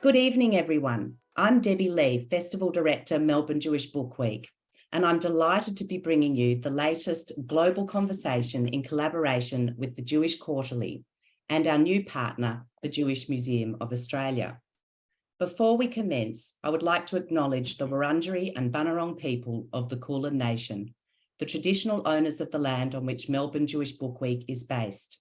Good evening, everyone. I'm Debbie Lee, Festival Director, Melbourne Jewish Book Week, and I'm delighted to be bringing you the latest global conversation in collaboration with the Jewish Quarterly and our new partner, the Jewish Museum of Australia. Before we commence, I would like to acknowledge the Wurundjeri and Bunurong people of the Kulin Nation, the traditional owners of the land on which Melbourne Jewish Book Week is based.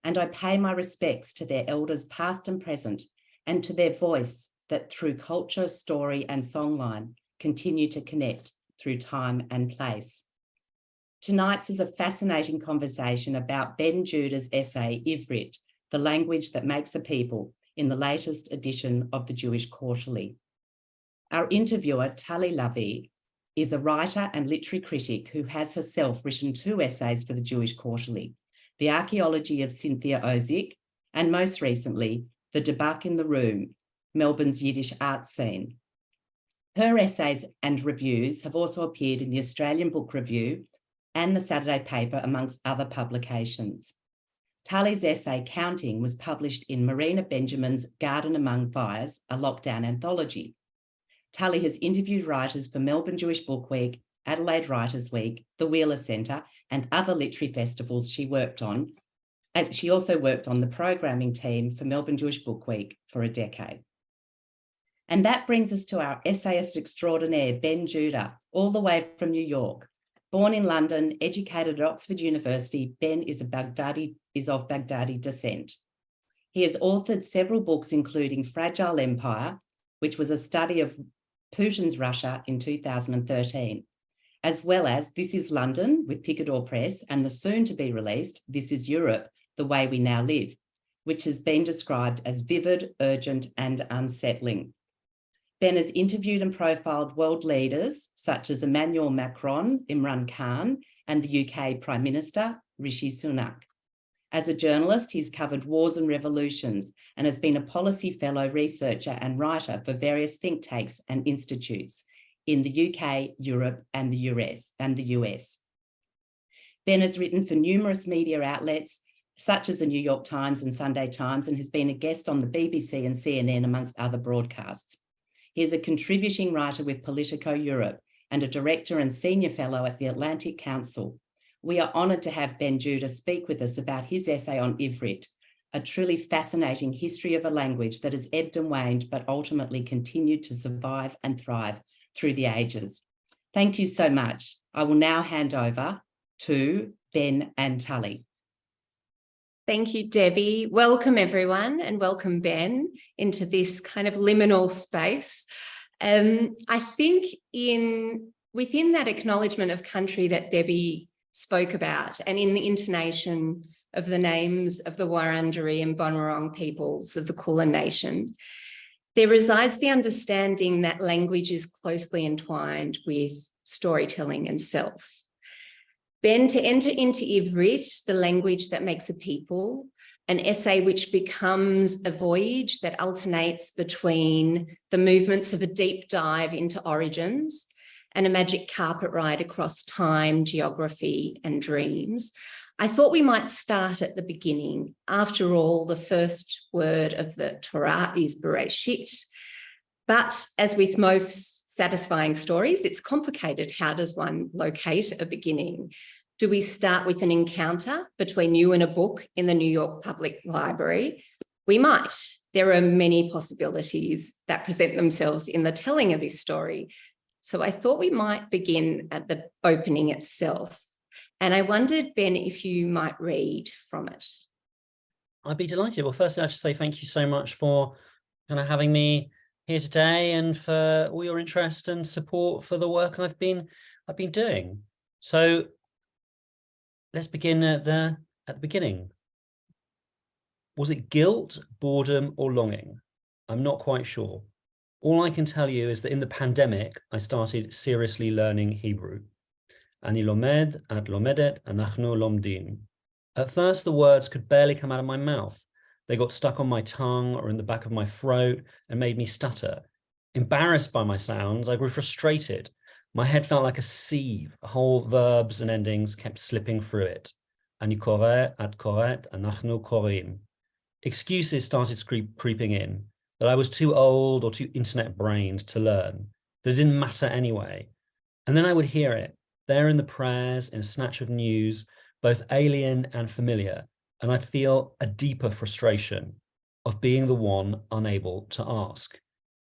And I pay my respects to their elders past and present, and to their voice that through culture, story, and songline continue to connect through time and place. Tonight's is a fascinating conversation about Ben Judah's essay, Ivrit, the language that makes a people, in the latest edition of the Jewish Quarterly. Our interviewer, Tali Lavi, is a writer and literary critic who has herself written 2 essays for the Jewish Quarterly, The Archaeology of Cynthia Ozick, and most recently, The Debug in the Room, Melbourne's Yiddish art scene. Her essays and reviews have also appeared in the Australian Book Review and the Saturday Paper, amongst other publications. Tali's essay, Counting, was published in Marina Benjamin's Garden Among Fires, a lockdown anthology. Tali has interviewed writers for Melbourne Jewish Book Week, Adelaide Writers Week, the Wheeler Centre, and other literary festivals she worked on. And she also worked on the programming team for Melbourne Jewish Book Week for a decade. And that brings us to our essayist extraordinaire, Ben Judah, all the way from New York. Born in London, educated at Oxford University, Ben is of Baghdadi descent. He has authored several books, including Fragile Empire, which was a study of Putin's Russia in 2013, as well as This is London with Picador Press, and the soon-to-be-released This is Europe, The Way We Now Live, which has been described as vivid, urgent, and unsettling. Ben has interviewed and profiled world leaders such as Emmanuel Macron, Imran Khan, and the UK Prime Minister, Rishi Sunak. As a journalist, he's covered wars and revolutions and has been a policy fellow, researcher, and writer for various think tanks and institutes in the UK, Europe, and the US. Ben has written for numerous media outlets, such as the New York Times and Sunday Times, and has been a guest on the BBC and CNN, amongst other broadcasts. He is a contributing writer with Politico Europe and a director and senior fellow at the Atlantic Council. We are honoured to have Ben Judah speak with us about his essay on Ivrit, a truly fascinating history of a language that has ebbed and waned, but ultimately continued to survive and thrive through the ages. Thank you so much. I will now hand over to Ben and Tali. Thank you, Debbie. Welcome, everyone, and welcome, Ben, into this kind of liminal space. I think within that acknowledgement of country that Debbie spoke about, and in the intonation of the names of the Wurundjeri and Bunurong peoples of the Kulin Nation, there resides the understanding that language is closely entwined with storytelling and self. Ben, to enter into Ivrit, the language that makes a people, an essay which becomes a voyage that alternates between the movements of a deep dive into origins and a magic carpet ride across time, geography, and dreams. I thought we might start at the beginning. After all, the first word of the Torah is Bereshit. But as with most satisfying stories, it's complicated. How does one locate a beginning? Do we start with an encounter between you and a book in the New York Public Library? We might. There are many possibilities that present themselves in the telling of this story. So I thought we might begin at the opening itself. And I wondered, Ben, if you might read from it. I'd be delighted. Well, firstly, I should say thank you so much for kind of having me here today and for all your interest and support for the work I've been doing. So let's begin at the beginning. Was it guilt, boredom, or longing? I'm not quite sure. All I can tell you is that in the pandemic, I started seriously learning Hebrew. Ani lomed, at lomedet, anachnu lomdim. At first, the words could barely come out of my mouth. They got stuck on my tongue or in the back of my throat and made me stutter. Embarrassed by my sounds, I grew frustrated. My head felt like a sieve. Whole verbs and endings kept slipping through it. Ani koreh, at koret, anachnu korim. Excuses started creeping in. that I was too old or too internet brained to learn, that it didn't matter anyway. And then I would hear it there in the prayers, in a snatch of news, both alien and familiar, and I'd feel a deeper frustration of being the one unable to ask.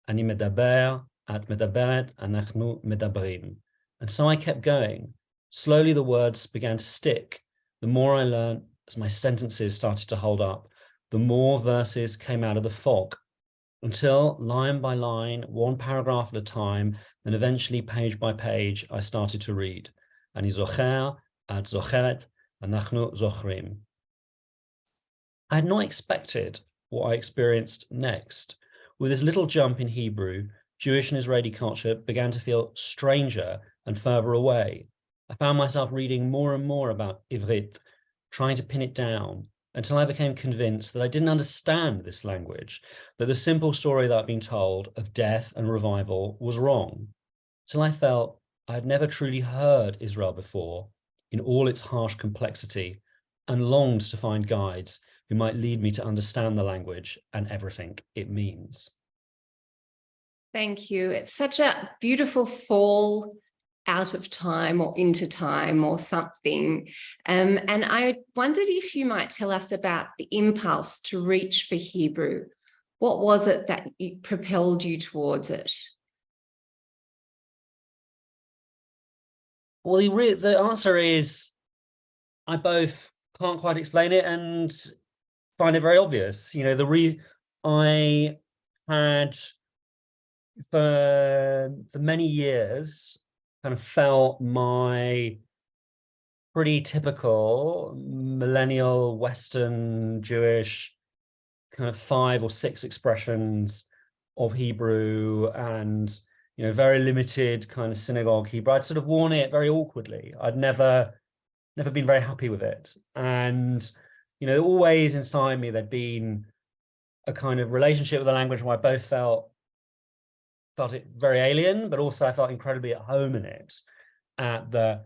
Ani medaber, at medaberet, anachnu medabrim. And so I kept going. Slowly the words began to stick. The more I learned, as my sentences started to hold up, the more verses came out of the fog, until line by line, one paragraph at a time, then eventually page by page, I started to read. Ani zocher, at zocheret, anachnu zochrim. I had not expected what I experienced next. With this little jump in Hebrew, Jewish and Israeli culture began to feel stranger and further away. I found myself reading more and more about Ivrit, trying to pin it down, until I became convinced that I didn't understand this language, that the simple story that I'd been told of death and revival was wrong, till I felt I had never truly heard Israel before in all its harsh complexity, and longed to find guides who might lead me to understand the language and everything it means. Thank you. It's such a beautiful fall out of time or into time or something. And I wondered if you might tell us about the impulse to reach for Hebrew. What was it that propelled you towards it? Well, the answer is I both can't quite explain it and find it very obvious. You know, I had for many years kind of felt my pretty typical millennial Western Jewish kind of 5 or 6 expressions of Hebrew, and you know, very limited kind of synagogue Hebrew. I'd sort of worn it very awkwardly. I'd never been very happy with it. And, you know, always inside me, there'd been a kind of relationship with the language where I both felt it very alien, but also I felt incredibly at home in it at the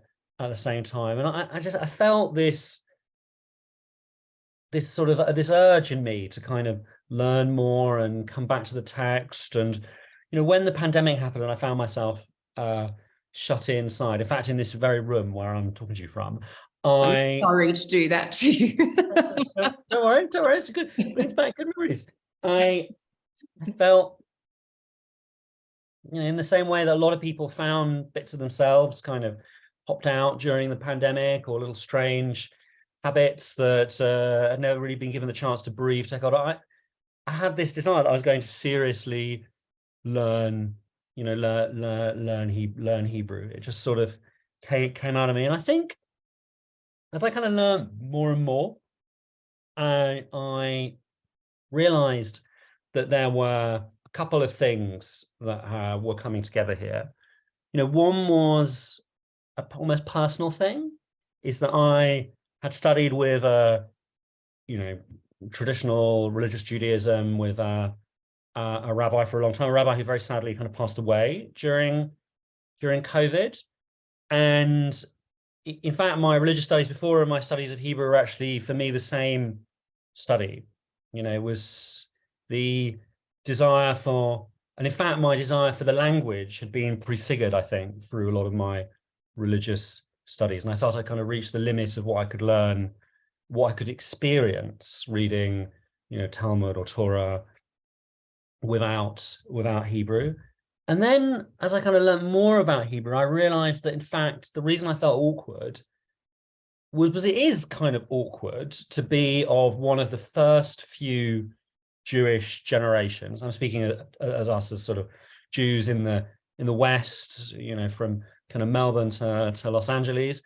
same time. And I felt this sort of this urge in me to kind of learn more and come back to the text. And, you know, when the pandemic happened and I found myself shut inside, in fact, in this very room where I'm talking to you from, I'm sorry to do that to you. Don't worry, it's good. It's back, good memories. I felt, you know, in the same way that a lot of people found bits of themselves kind of popped out during the pandemic, or little strange habits that had never really been given the chance to breathe, take hold. I had this desire that I was going to seriously learn, you know, learn Hebrew. It just sort of came out of me. And I think as I kind of learned more and more, I realized that there were a couple of things that were coming together here. You know, one was an almost personal thing, is that I had studied with you know, traditional religious Judaism with a rabbi for a long time, a rabbi who very sadly kind of passed away during COVID. And in fact, my religious studies before and my studies of Hebrew were actually, for me, the same study. You know, it was the desire for, and in fact, my desire for the language had been prefigured, I think, through a lot of my religious studies. And I felt I kind of reached the limit of what I could learn, what I could experience reading, you know, Talmud or Torah without Hebrew. And then as I kind of learned more about Hebrew, I realized that in fact, the reason I felt awkward was because it is kind of awkward to be of one of the first few Jewish generations. I'm speaking as us as sort of Jews in the West, you know, from kind of Melbourne to Los Angeles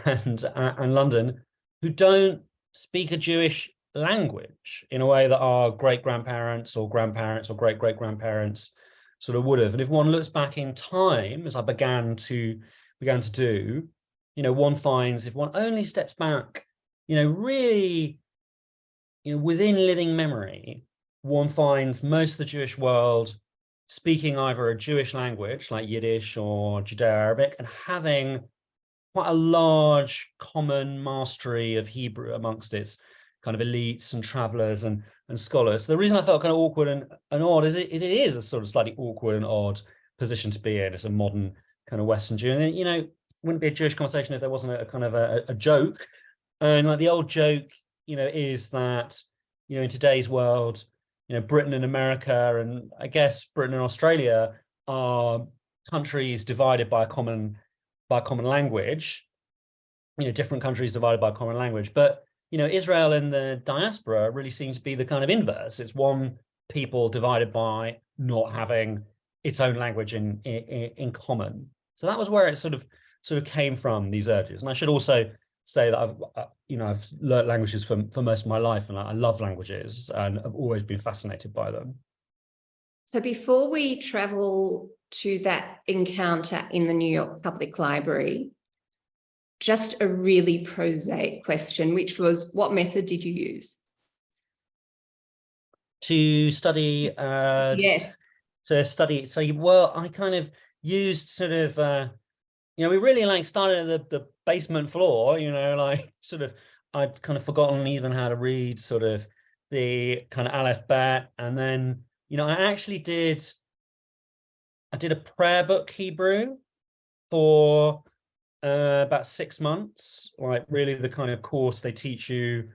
and London, who don't speak a Jewish language in a way that our great-grandparents or grandparents or great-great-grandparents sort of would have. And if one looks back in time, as I began to do, you know, one finds, if one only steps back, you know, really, you know, within living memory, one finds most of the Jewish world speaking either a Jewish language like Yiddish or Judeo-Arabic, and having quite a large common mastery of Hebrew amongst its kind of elites and travelers, and and scholars. So the reason I felt kind of awkward and odd is it is a sort of slightly awkward and odd position to be in as a modern kind of Western Jew. And, you know, wouldn't be a Jewish conversation if there wasn't a kind of a joke. And like the old joke, you know, is that, you know, in today's world, you know, Britain and America, and I guess Britain and Australia are countries divided by a common language, you know, different countries divided by a common language. But, you know, Israel and the diaspora really seem to be the kind of inverse. It's one people divided by not having its own language in common. So that was where it sort of came from, these urges. And I should also say that I've learned languages for most of my life, and I love languages and I've always been fascinated by them. So before we travel to that encounter in the New York Public Library, just a really prosaic question, which was, what method did you use? To study, yes. To study. So, well, I kind of used sort of, you know, we really like started at the basement floor, you know, like sort of, I'd kind of forgotten even how to read sort of the kind of Aleph Bet. And then, you know, I did a prayer book Hebrew for about 6 months, like really the kind of course they teach you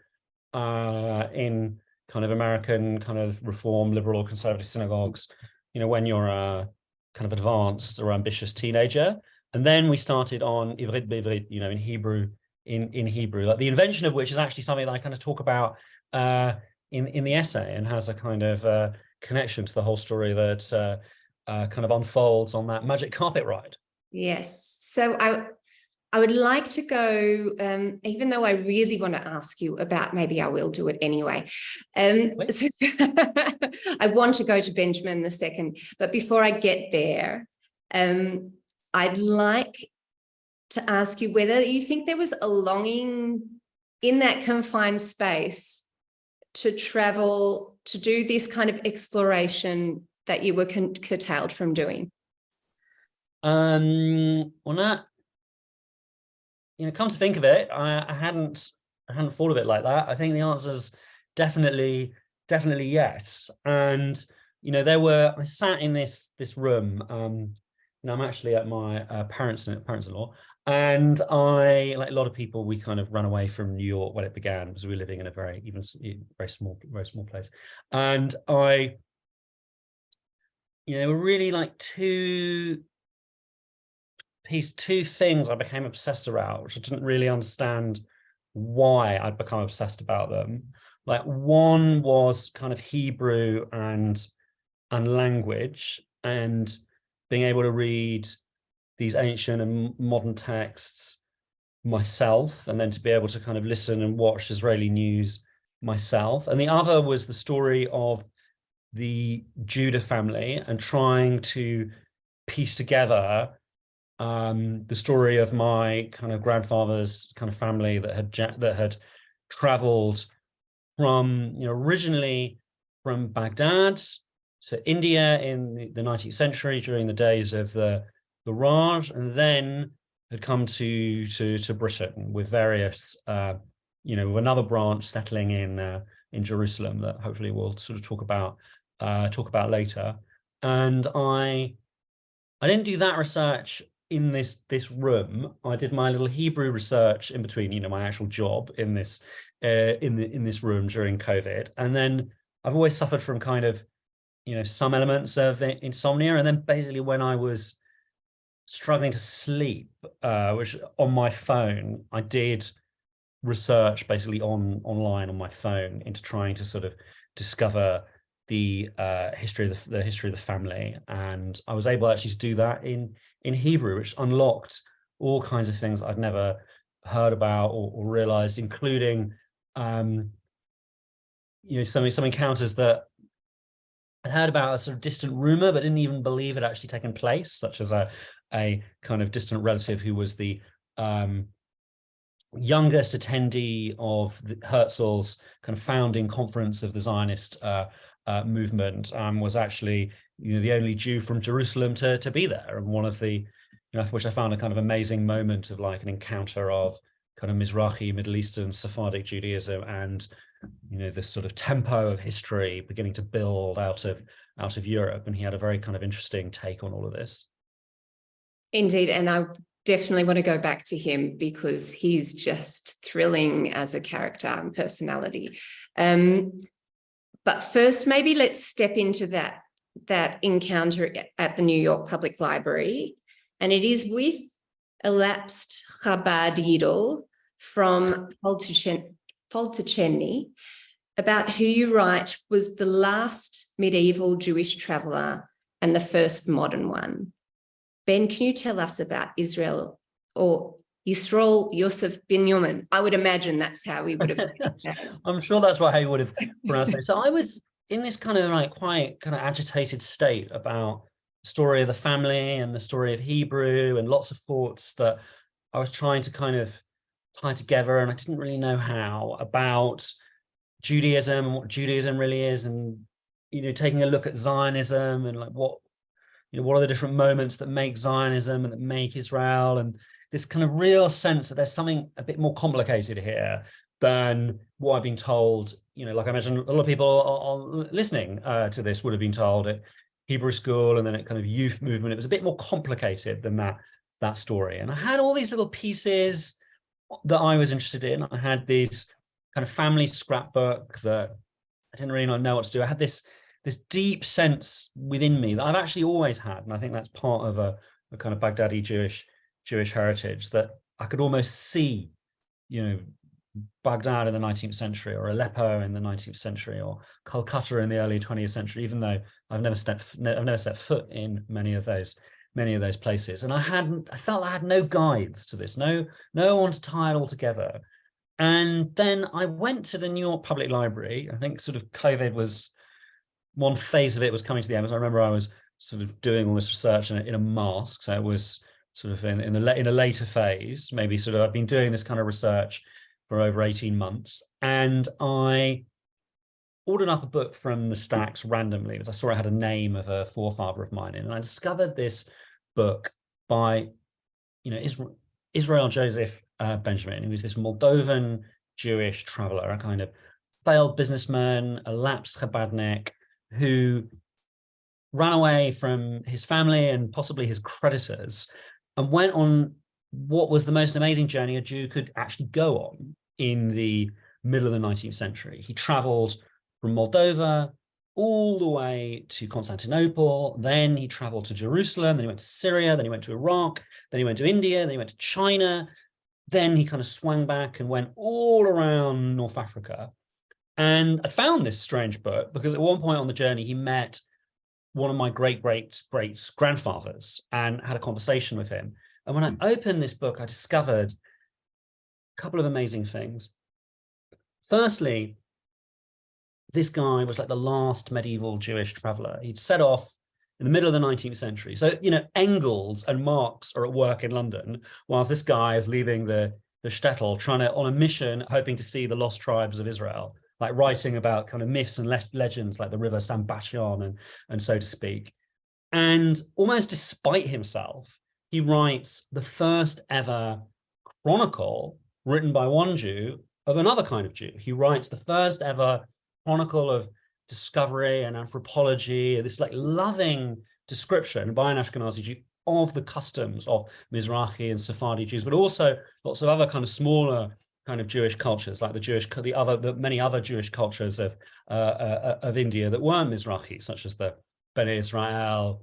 in kind of American kind of reform, liberal or conservative synagogues, you know, when you're a kind of advanced or ambitious teenager. And then we started on Ivrit B'Ivrit, you know, in Hebrew, in Hebrew, like the invention of which is actually something that I kind of talk about in the essay, and has a kind of connection to the whole story that kind of unfolds on that magic carpet ride. Yes. So I would like to go, even though I really want to ask you about, maybe I will do it anyway. So I want to go to Benjamin II, but before I get there, I'd like to ask you whether you think there was a longing in that confined space to travel, to do this kind of exploration that you were curtailed from doing. Well, not, you know, come to think of it, I hadn't thought of it like that. I think the answer is definitely yes. And, you know, I sat in this room, you know, I'm actually at my parents-in-law, and I, like a lot of people, we kind of ran away from New York when it began, because we were living in a very small place. And you know, really like two things I became obsessed about, which I didn't really understand why I'd become obsessed about them. Like, one was kind of Hebrew and language, and being able to read these ancient and modern texts myself, and then to be able to kind of listen and watch Israeli news myself. And the other was the story of the Judah family, and trying to piece together the story of my kind of grandfather's kind of family that had traveled from, you know, originally from Baghdad to India in the 19th century during the days of the Raj, and then had come to Britain with various, you know, another branch settling in Jerusalem that hopefully we'll sort of talk about later. And I didn't do that research in this room. I did my little Hebrew research in between, you know, my actual job in this in this room during COVID. And then I've always suffered from kind of, you know, some elements of insomnia. And then basically when I was struggling to sleep, which on my phone, I did research basically online on my phone into trying to sort of discover the history of the family. And I was able actually to do that in Hebrew, which unlocked all kinds of things I'd never heard about or realized, including you know, some encounters that I heard about, a sort of distant rumor, but didn't even believe it actually taken place, such as a kind of distant relative who was the youngest attendee of Herzl's kind of founding conference of the Zionist movement, was actually, you know, the only Jew from Jerusalem to be there. And one of the, you know, which I found a kind of amazing moment of like an encounter of kind of Mizrahi, Middle Eastern, Sephardic Judaism, and this sort of tempo of history beginning to build out of Europe. And he had a very kind of interesting take on all of this. Indeed, and I definitely want to go back to him because he's just thrilling as a character and personality. But first, maybe let's step into that encounter at the New York Public Library. And it is with a lapsed Chabad Yidel from Foltecheny, about who you write was the last medieval Jewish traveller and the first modern one. Ben, can you tell us about Israel or Yisrael Yosef Binyamin? I would imagine that's how we would have said that. I'm sure that's how he would have pronounced it. So I was in this kind of like quite kind of agitated state about the story of the family and the story of Hebrew, and lots of thoughts that I was trying to kind of tie together, and I didn't really know how, about Judaism and what Judaism really is, and taking a look at Zionism and like what are the different moments that make Zionism and that make Israel, and this kind of real sense that there's something a bit more complicated here than what I've been told. Like I imagine a lot of people listening to this would have been told at Hebrew school and then at kind of youth movement. It was a bit more complicated than that story. And I had all these little pieces that I was interested in. I had this kind of family scrapbook that I didn't really know what to do. I had this deep sense within me that I've actually always had, and I think that's part of a kind of Baghdadi Jewish heritage, that I could almost see, Baghdad in the 19th century, or Aleppo in the 19th century, or Calcutta in the early 20th century, even though I've never set foot in many of those places. And I felt I had no guides to this, no one to tie it all together. And then I went to the New York Public Library. I think sort of COVID was, one phase of it was coming to the end. So I remember I was sort of doing all this research in a mask. So it was sort of in a later phase, maybe sort of I've been doing this kind of research for over 18 months. And I ordered up a book from the stacks randomly because I saw it had a name of a forefather of mine in. And I discovered this book by, Israel Joseph Benjamin, who was this Moldovan Jewish traveler, a kind of failed businessman, a lapsed Chabadnik, who ran away from his family and possibly his creditors and went on what was the most amazing journey a Jew could actually go on in the middle of the 19th century. He traveled from Moldova all the way to Constantinople. Then he traveled to Jerusalem. Then he went to Syria. Then he went to Iraq. Then he went to India. Then he went to China. Then he kind of swung back and went all around North Africa. And I found this strange book because at one point on the journey, he met one of my great-great-grandfathers and had a conversation with him. And when I opened this book, I discovered a couple of amazing things. Firstly, this guy was like the last medieval Jewish traveler. He'd set off in the middle of the 19th century. So, Engels and Marx are at work in London, whilst this guy is leaving the shtetl, on a mission, hoping to see the lost tribes of Israel, like writing about kind of myths and legends like the river Sambation and so to speak. And almost despite himself, he writes the first ever chronicle written by one Jew of another kind of Jew. He writes the first ever chronicle of discovery and anthropology, this like loving description by an Ashkenazi Jew of the customs of Mizrahi and Sephardi Jews, but also lots of other kind of smaller kind of Jewish cultures, like the many other Jewish cultures of India that weren't Mizrahi, such as the Bnei Israel,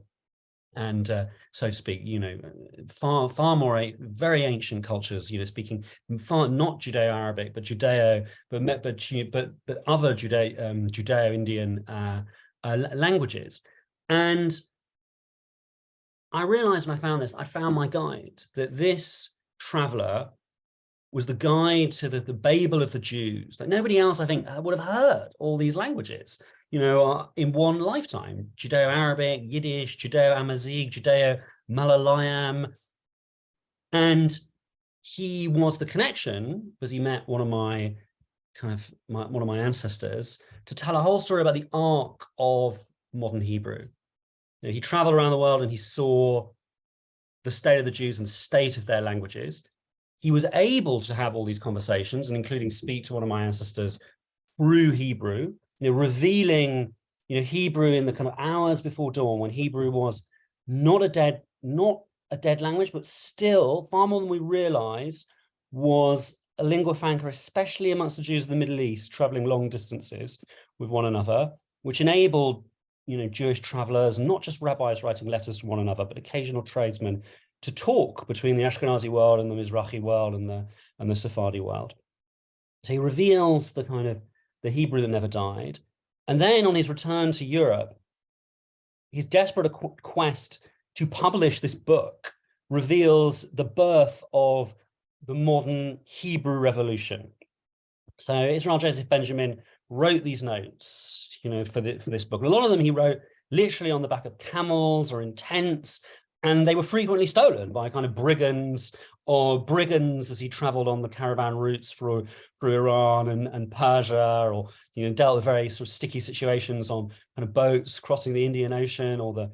and so to speak, far more very ancient cultures, speaking far not Judeo-Arabic but Judeo, but other Judeo-Indian languages. And I realized when I found this, I found my guide, that this traveler was the guide to the Babel of the Jews. Like nobody else, I think, would have heard all these languages, in one lifetime: Judeo-Arabic, Yiddish, Judeo-Amazigh, Judeo-Malayalam. And he was the connection, because he met one of my ancestors, to tell a whole story about the arc of modern Hebrew. He traveled around the world and he saw the state of the Jews and the state of their languages. he was able to have all these conversations, and including speak to one of my ancestors through Hebrew, revealing, Hebrew in the kind of hours before dawn, when Hebrew was not a dead language, but still far more than we realize was a lingua franca, especially amongst the Jews of the Middle East, traveling long distances with one another, which enabled, Jewish travelers, and not just rabbis writing letters to one another, but occasional tradesmen, to talk between the Ashkenazi world and the Mizrahi world and the Sephardi world. So he reveals the kind of the Hebrew that never died. And then on his return to Europe, his desperate quest to publish this book reveals the birth of the modern Hebrew revolution. So Israel Joseph Benjamin wrote these notes, for this book. And a lot of them he wrote literally on the back of camels or in tents, and they were frequently stolen by kind of brigands as he traveled on the caravan routes through Iran and Persia, or dealt with very sort of sticky situations on kind of boats crossing the Indian Ocean or the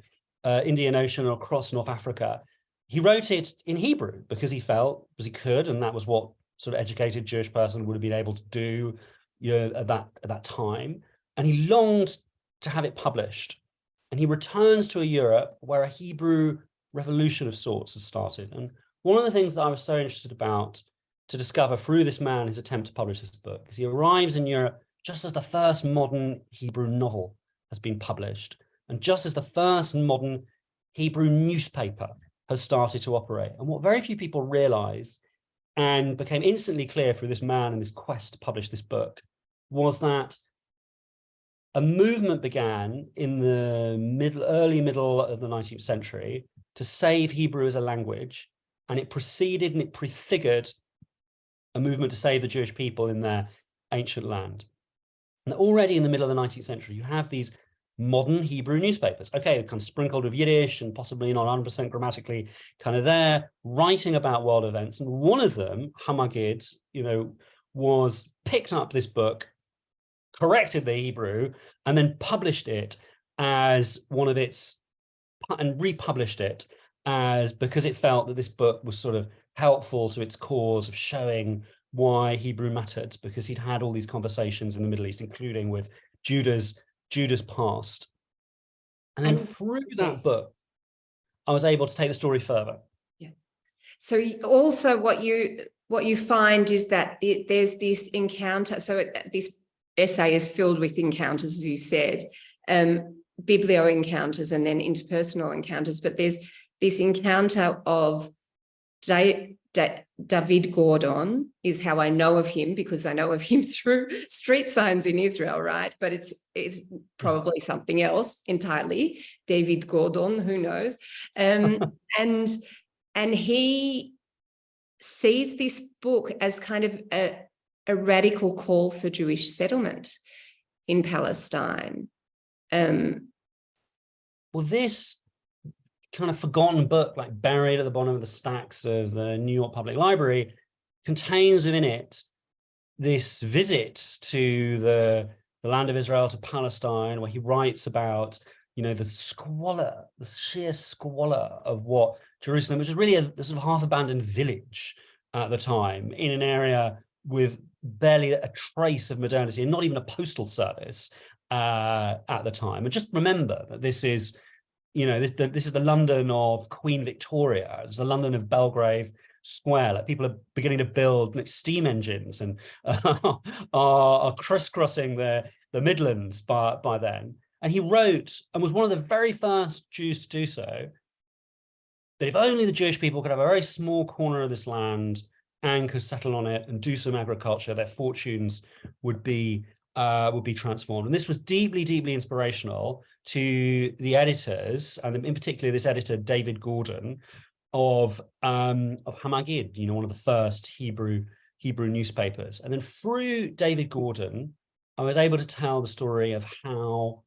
Indian Ocean or across North Africa. He wrote it in Hebrew because he felt, because he could, and that was what sort of educated Jewish person would have been able to do at that time. And he longed to have it published. And he returns to a Europe where a Hebrew revolution of sorts has started. And one of the things that I was so interested about to discover through this man, his attempt to publish this book, is he arrives in Europe just as the first modern Hebrew novel has been published, and just as the first modern Hebrew newspaper has started to operate. And what very few people realize, and became instantly clear through this man and his quest to publish this book, was that a movement began in the early middle of the 19th century to save Hebrew as a language, and it preceded and it prefigured a movement to save the Jewish people in their ancient land. And already in the middle of the 19th century, you have these modern Hebrew newspapers, okay, kind of sprinkled with Yiddish and possibly not 100% grammatically kind of there, writing about world events. And one of them, Hamagid, was picked up this book, corrected the Hebrew, and then published it as one of its, and republished it as, because it felt that this book was sort of helpful to its cause of showing why Hebrew mattered, because he'd had all these conversations in the Middle East, including with Judah's past. And then through that book, I was able to take the story further. Yeah. So also what you find is that there's this encounter. So this essay is filled with encounters, as you said, biblio encounters and then interpersonal encounters. But there's this encounter of David Gordon is how I know of him, because I know of him through street signs in Israel, right? But it's probably something else entirely. David Gordon, who knows? And he sees this book as kind of a radical call for Jewish settlement in Palestine. Well, this kind of forgotten book, like buried at the bottom of the stacks of the New York Public Library, contains within it this visit to the land of Israel, to Palestine, where he writes about, the squalor, the sheer squalor of what Jerusalem, which is really a sort of half-abandoned village at the time, in an area with barely a trace of modernity and not even a postal service at the time. And just remember that this is, this is the London of Queen Victoria. It's the London of Belgrave Square. Like, people are beginning to build steam engines and are crisscrossing the Midlands by then. And he wrote, and was one of the very first Jews to do so, that if only the Jewish people could have a very small corner of this land and could settle on it and do some agriculture, their fortunes would be transformed. And this was deeply, deeply inspirational to the editors, and in particular this editor David Gordon of Hamagid, one of the first Hebrew newspapers. And then through David Gordon, I was able to tell the story of how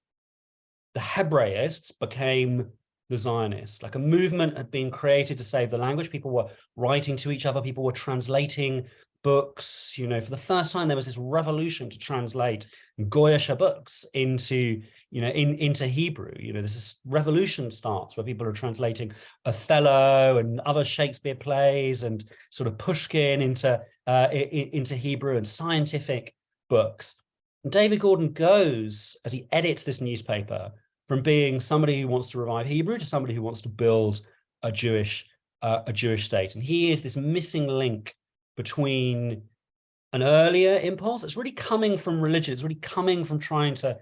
the Hebraists became the Zionists. Like, a movement had been created to save the language. People were writing to each other. People were translating books. You know, for the first time, there was this revolution to translate Goyish books into, you know, into Hebrew. You know, this revolution starts where people are translating Othello and other Shakespeare plays and sort of Pushkin into Hebrew, and scientific books. And David Gordon goes, as he edits this newspaper, from being somebody who wants to revive Hebrew to somebody who wants to build a Jewish state. And he is this missing link between an earlier impulse that's really coming from religion. It's really coming from trying to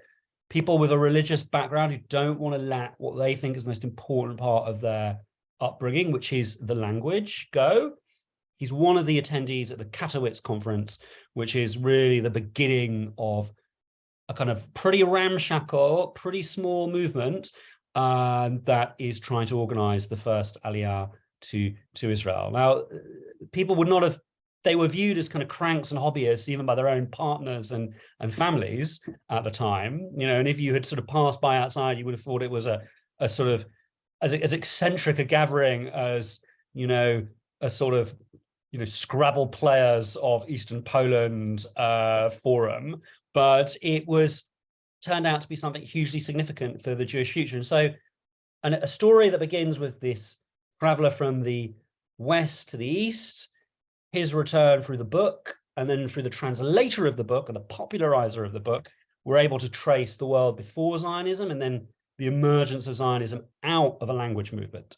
people with a religious background who don't want to let what they think is the most important part of their upbringing, which is the language, go. He's one of the attendees at the Katowice conference, which is really the beginning of a kind of pretty ramshackle, pretty small movement that is trying to organize the first Aliyah to Israel. Now, people would not have, they were viewed as kind of cranks and hobbyists, even by their own partners and families at the time, you know, and if you had sort of passed by outside, you would have thought it was a sort of as eccentric a gathering as, you know, a sort of, you know, Scrabble players of Eastern Poland forum, but it turned out to be something hugely significant for the Jewish future. And so, and a story that begins with this traveler from the west to the east, his return through the book, and then through the translator of the book and the popularizer of the book, we're able to trace the world before Zionism and then the emergence of Zionism out of a language movement.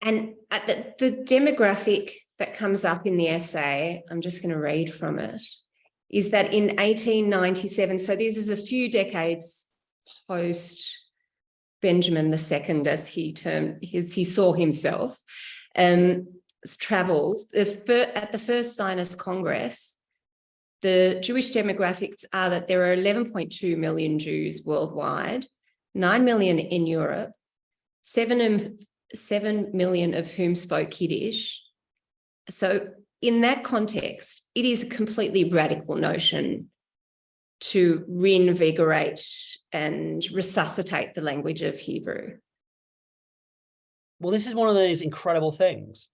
And the demographic that comes up in the essay, I'm just going to read from it, is that in 1897, so this is a few decades post Benjamin II, as he saw himself, travels. At the first Zionist Congress, the Jewish demographics are that there are 11.2 million Jews worldwide, 9 million in Europe, 7 million of whom spoke Yiddish. So in that context, it is a completely radical notion to reinvigorate and resuscitate the language of Hebrew. Well, this is one of those incredible things.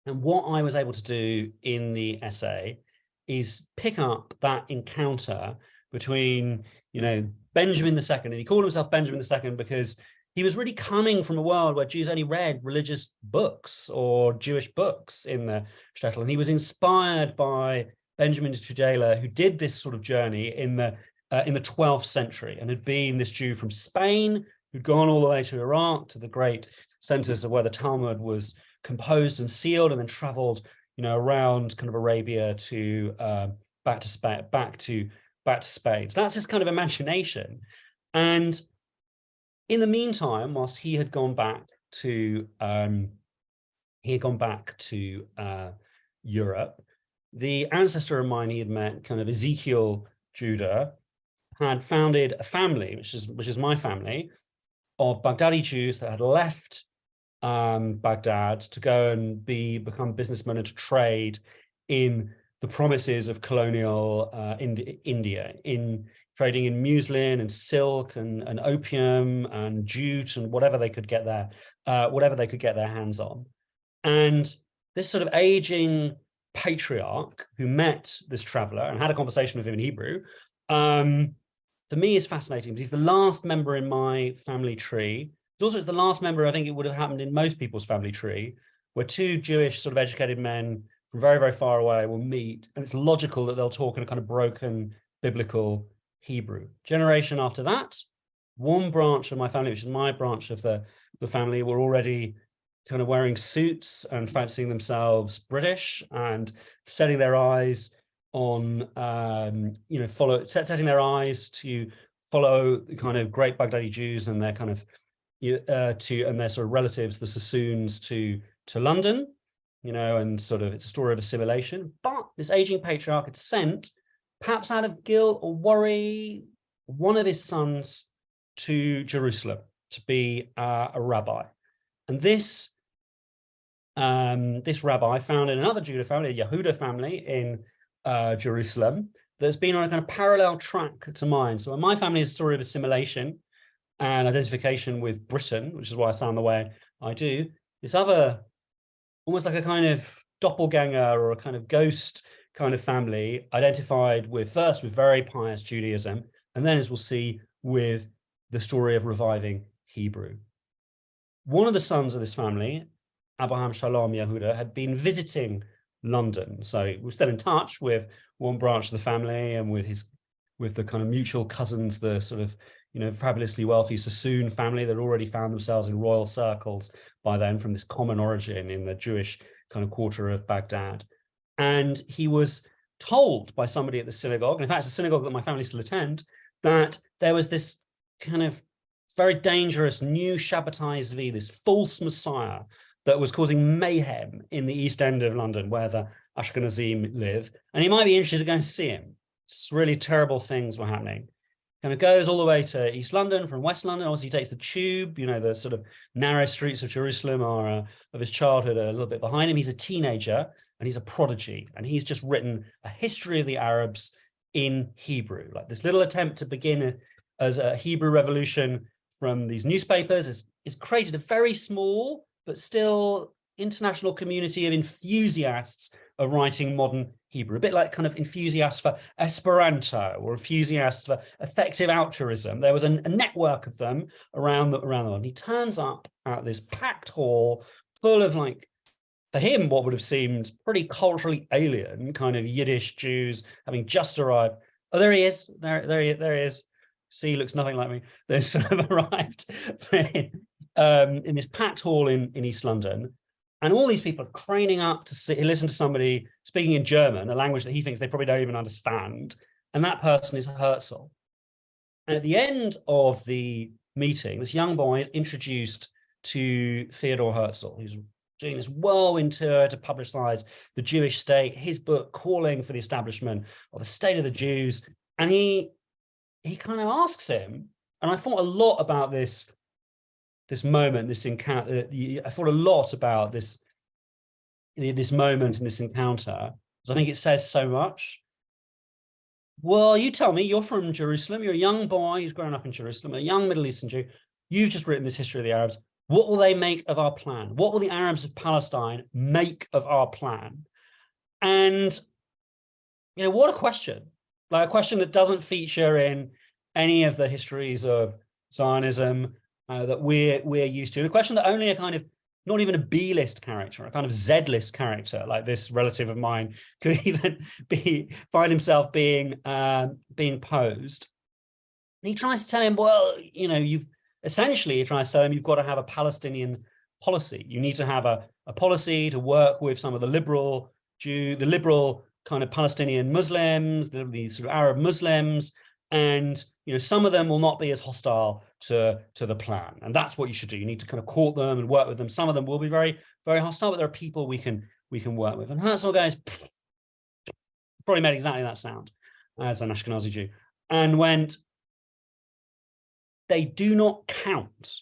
And what I was able to do in the essay is pick up that encounter between, you know, Benjamin II, and he called himself Benjamin II because he was really coming from a world where Jews only read religious books or Jewish books in the shtetl. And he was inspired by Benjamin Tudela, who did this sort of journey in the 12th century and had been this Jew from Spain, who'd gone all the way to Iraq, to the great centers of where the Talmud was composed and sealed, and then traveled, you know, around kind of Arabia to back to Spain. So that's his kind of imagination. And in the meantime, whilst he had gone back to Europe, the ancestor of mine he had met, kind of Ezekiel Judah, had founded a family, which is my family, of Baghdadi Jews that had left Baghdad to go and become businessmen and to trade in the promises of colonial India, in trading in muslin and silk and opium and jute and whatever they could get their hands on. And this sort of aging patriarch who met this traveler and had a conversation with him in Hebrew, for me is fascinating because he's the last member in my family tree. It's the last member, I think it would have happened in most people's family tree, where two Jewish sort of educated men from very, very far away will meet, and it's logical that they'll talk in a kind of broken biblical Hebrew. Generation after that, one branch of my family, which is my branch of the family, were already kind of wearing suits and fancying themselves British and setting their eyes on, setting their eyes to follow the kind of great Baghdadi Jews and their kind of and their sort of relatives, the Sassoons, to London, you know, and sort of it's a story of assimilation. But this aging patriarch had sent, perhaps out of guilt or worry, one of his sons to Jerusalem to be a rabbi. And this rabbi founded another Judah family, a Yehuda family in Jerusalem, that's been on a kind of parallel track to mine. So my family is a story of assimilation and identification with Britain, which is why I sound the way I do. This other, almost like a kind of doppelganger or a kind of ghost kind of family identified with first with very pious Judaism, and then, as we'll see, with the story of reviving Hebrew. One of the sons of this family, Abraham Shalom Yehuda, had been visiting London. So we're still in touch with one branch of the family and with the kind of mutual cousins, the sort of, fabulously wealthy Sassoon family that already found themselves in royal circles by then from this common origin in the Jewish kind of quarter of Baghdad. And he was told by somebody at the synagogue, and in fact, it's a synagogue that my family still attend, that there was this kind of very dangerous new Shabbatai Zvi, this false messiah that was causing mayhem in the East End of London, where the Ashkenazim live, and he might be interested to go and see him. It's really terrible things were happening. Kind of goes all the way to East London from West London. Obviously, he takes the tube. The sort of narrow streets of Jerusalem are of his childhood a little bit behind him. He's a teenager and he's a prodigy, and he's just written a history of the Arabs in Hebrew, like this little attempt to begin as a Hebrew revolution from these newspapers. Is created a very small but still international community of enthusiasts of writing modern Hebrew, a bit like kind of enthusiasts for Esperanto or enthusiasts for effective altruism. There was a network of them around the world. He turns up at this packed hall full of, like, for him, what would have seemed pretty culturally alien kind of Yiddish Jews having just arrived. Oh, there he is. There he is. See, looks nothing like me. They sort of arrived in this packed hall in East London. And all these people are craning up to listen to somebody speaking in German, a language that he thinks they probably don't even understand. And that person is Herzl. And at the end of the meeting, this young boy is introduced to Theodor Herzl, who's doing this whirlwind tour to publicize the Jewish state, his book calling for the establishment of a state of the Jews. And he kind of asks him, and I thought a lot about this moment, this encounter. I thought a lot about this moment and this encounter, because I think it says so much. Well, you tell me, you're from Jerusalem, you're a young boy who's grown up in Jerusalem, a young Middle Eastern Jew. You've just written this history of the Arabs. What will they make of our plan? What will the Arabs of Palestine make of our plan? And, what a question. Like a question that doesn't feature in any of the histories of Zionism that we're used to. And a question that only a kind of, not even a B-list character, a kind of Z-list character, like this relative of mine, could even find himself being posed. And he tries to tell him, well, you've essentially, he tries to tell him, you've got to have a Palestinian policy. You need to have a policy to work with some of the liberal kind of Palestinian Muslims, the sort of Arab Muslims, and some of them will not be as hostile to the plan, and that's what you should do. You need to kind of court them and work with them. Some of them will be very, very hostile, but there are people we can work with. And Herzl goes, probably made exactly that sound as an Ashkenazi Jew, and went, they do not count.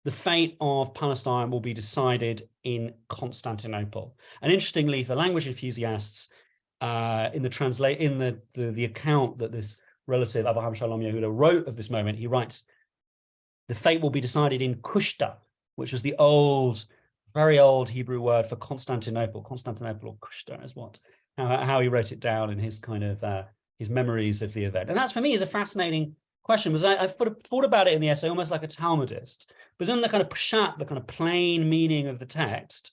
The fate of Palestine will be decided in Constantinople. And interestingly, for language enthusiasts, in the account that this relative Abraham Shalom Yehuda wrote of this moment, he writes, the fate will be decided in Kushta, which was the very old Hebrew word for Constantinople. Constantinople or Kushta is how he wrote it down in his kind of his memories of the event. And that's, for me, is a fascinating question, because I thought about it in the essay almost like a Talmudist, because in the kind of pshat, the kind of plain meaning of the text,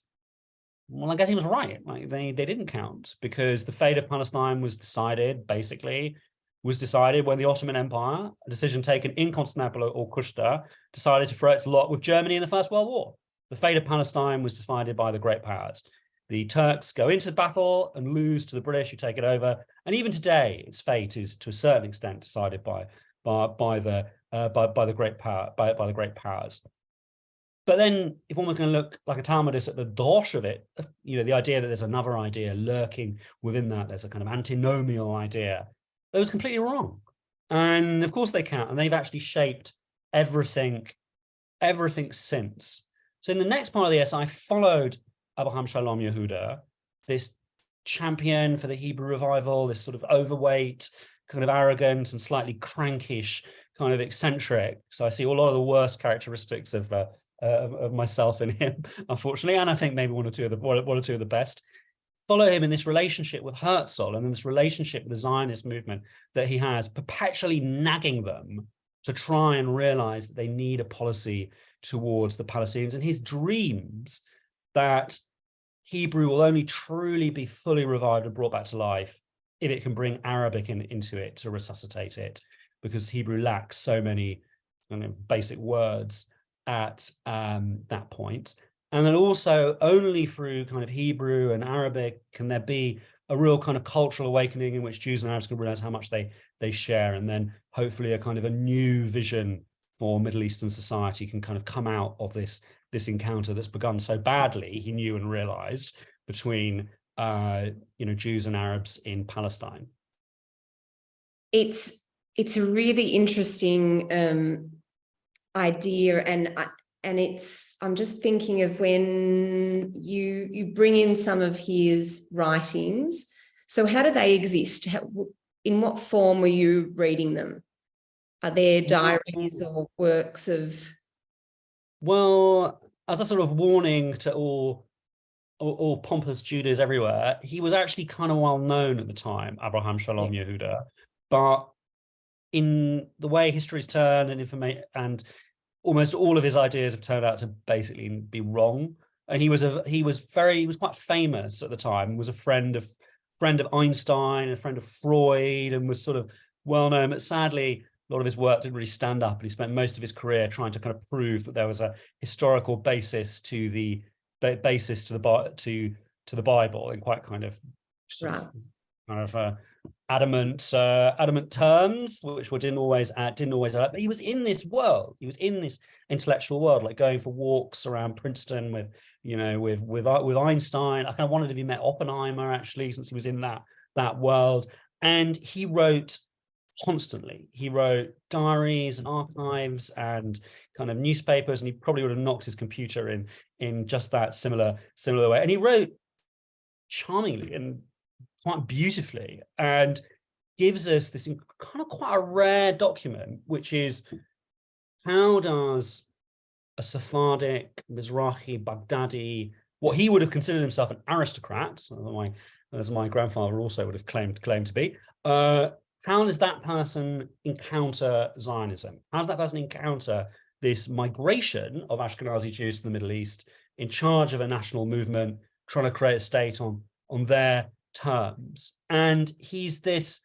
well, I guess he was right. Like they didn't count, because the fate of Palestine was decided when the Ottoman Empire, a decision taken in Constantinople or Kushta, decided to throw its lot with Germany in the First World War. The fate of Palestine was decided by the great powers. The Turks go into battle and lose to the British, who take it over. And even today, its fate is to a certain extent decided by the great powers. But then, if one was going to look like a Talmudist at the drosh of it, the idea that there's another idea lurking within that, there's a kind of antinomial idea, that was completely wrong. And of course they count, and they've actually shaped everything since. So in the next part of the essay, I followed Abraham Shalom Yehuda, this champion for the Hebrew revival, this sort of overweight, kind of arrogant and slightly crankish, kind of eccentric. So I see a lot of the worst characteristics of myself in him, unfortunately, and I think maybe one or two of the best. follow him in this relationship with Herzl and in this relationship with the Zionist movement that he has, perpetually nagging them to try and realize that they need a policy towards the Palestinians, and his dreams that Hebrew will only truly be fully revived and brought back to life if it can bring Arabic into it to resuscitate it, because Hebrew lacks so many basic words at that point. And then also only through kind of Hebrew and Arabic can there be a real kind of cultural awakening in which Jews and Arabs can realize how much they share, and then hopefully a kind of a new vision for Middle Eastern society can kind of come out of this encounter that's begun so badly, he knew and realized, between Jews and Arabs in Palestine. It's a really interesting idea, and I'm just thinking of when you bring in some of his writings. So how do they exist? In what form were you reading them? Are there diaries or works of? Well, as a sort of warning to all pompous Judas everywhere, he was actually kind of well known at the time, Abraham Shalom Yehuda, but in the way history's turned and information, and almost all of his ideas have turned out to basically be wrong. And he was quite famous at the time. Was a friend of Einstein, a friend of Freud, and was sort of well known. But sadly, a lot of his work didn't really stand up, and he spent most of his career trying to kind of prove that there was a historical basis to the Bible in quite kind of adamant terms, which didn't always but he was in this world. He was in this intellectual world, like going for walks around Princeton with Einstein. I kind of wanted to be met Oppenheimer, actually, since he was in that world. And he wrote constantly. He wrote diaries and archives and kind of newspapers, and he probably would have knocked his computer in just that similar way. And he wrote charmingly and quite beautifully, and gives us this kind of quite a rare document, which is, how does a Sephardic, Mizrahi, Baghdadi, what he would have considered himself an aristocrat, as my grandfather also would have claimed to be, how does that person encounter Zionism? How does that person encounter this migration of Ashkenazi Jews to the Middle East in charge of a national movement, trying to create a state on their terms? And he's this,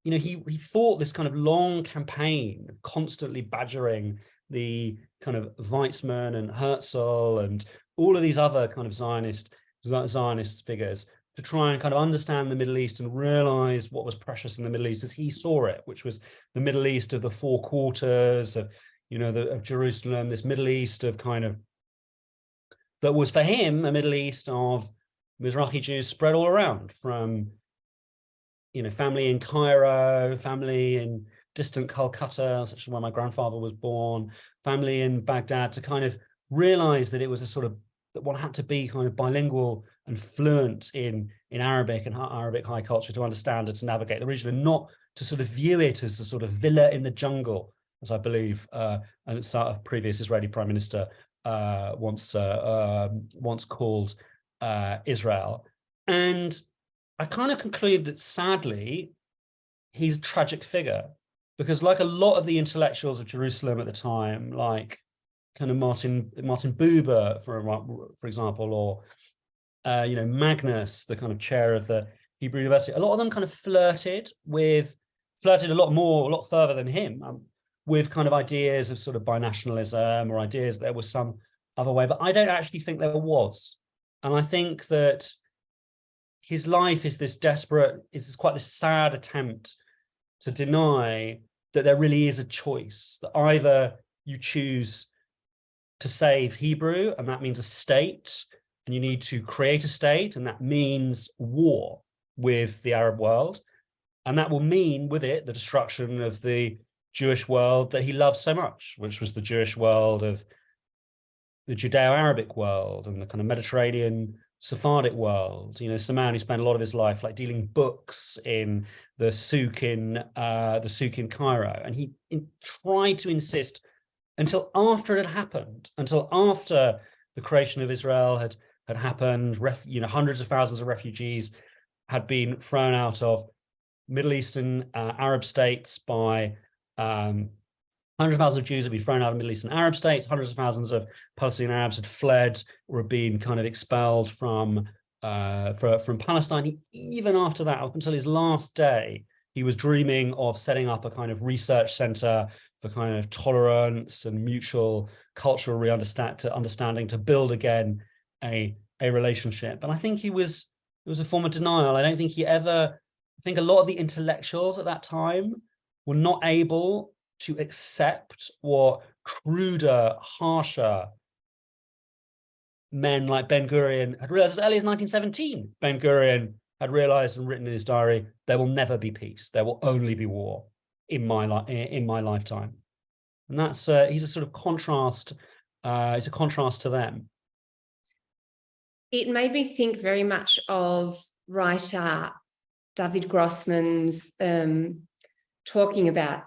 he fought this kind of long campaign, constantly badgering the kind of Weizmann and Herzl and all of these other kind of Zionist figures, to try and kind of understand the Middle East and realize what was precious in the Middle East as he saw it, which was the Middle East of the four quarters, of Jerusalem, this Middle East of kind of, that was for him a Middle East of Mizrahi Jews spread all around, from family in Cairo, family in distant Calcutta, such as where my grandfather was born, family in Baghdad, to kind of realize that it was a sort of, that one had to be kind of bilingual and fluent in Arabic and Arabic high culture to understand it, to navigate the region, and not to sort of view it as a sort of villa in the jungle, as I believe a previous Israeli prime minister once called Israel. And I kind of conclude that, sadly, he's a tragic figure, because like a lot of the intellectuals of Jerusalem at the time, like kind of Martin Buber, for example, or Magnus, the kind of chair of the Hebrew University, a lot of them kind of flirted a lot further than him, with kind of ideas of sort of binationalism, or ideas that there was some other way. But I don't actually think there was. And I think that his life is quite this sad attempt to deny that there really is a choice, that either you choose to save Hebrew, and that means a state, and you need to create a state, and that means war with the Arab world, and that will mean with it the destruction of the Jewish world that he loved so much, which was the Jewish world of the Judeo-Arabic world and the kind of Mediterranean Sephardic world. It's a man who spent a lot of his life like dealing books in the souk in Cairo, and he tried to insist until after it had happened, until after the creation of Israel had happened. Hundreds of thousands of refugees had been thrown out of Middle Eastern Arab states by hundreds of thousands of Jews had been thrown out of Middle Eastern Arab states. Hundreds of thousands of Palestinian Arabs had fled or had been kind of expelled from Palestine. Even after that, up until his last day, he was dreaming of setting up a kind of research center for kind of tolerance and mutual cultural understanding to build again a relationship. And I think it was a form of denial. I don't think I think a lot of the intellectuals at that time were not able to accept what cruder, harsher men like Ben-Gurion had realized as early as 1917. Ben-Gurion had realized and written in his diary, there will never be peace. There will only be war in my lifetime. And that's he's a sort of contrast. It's a contrast to them. It made me think very much of writer David Grossman's talking about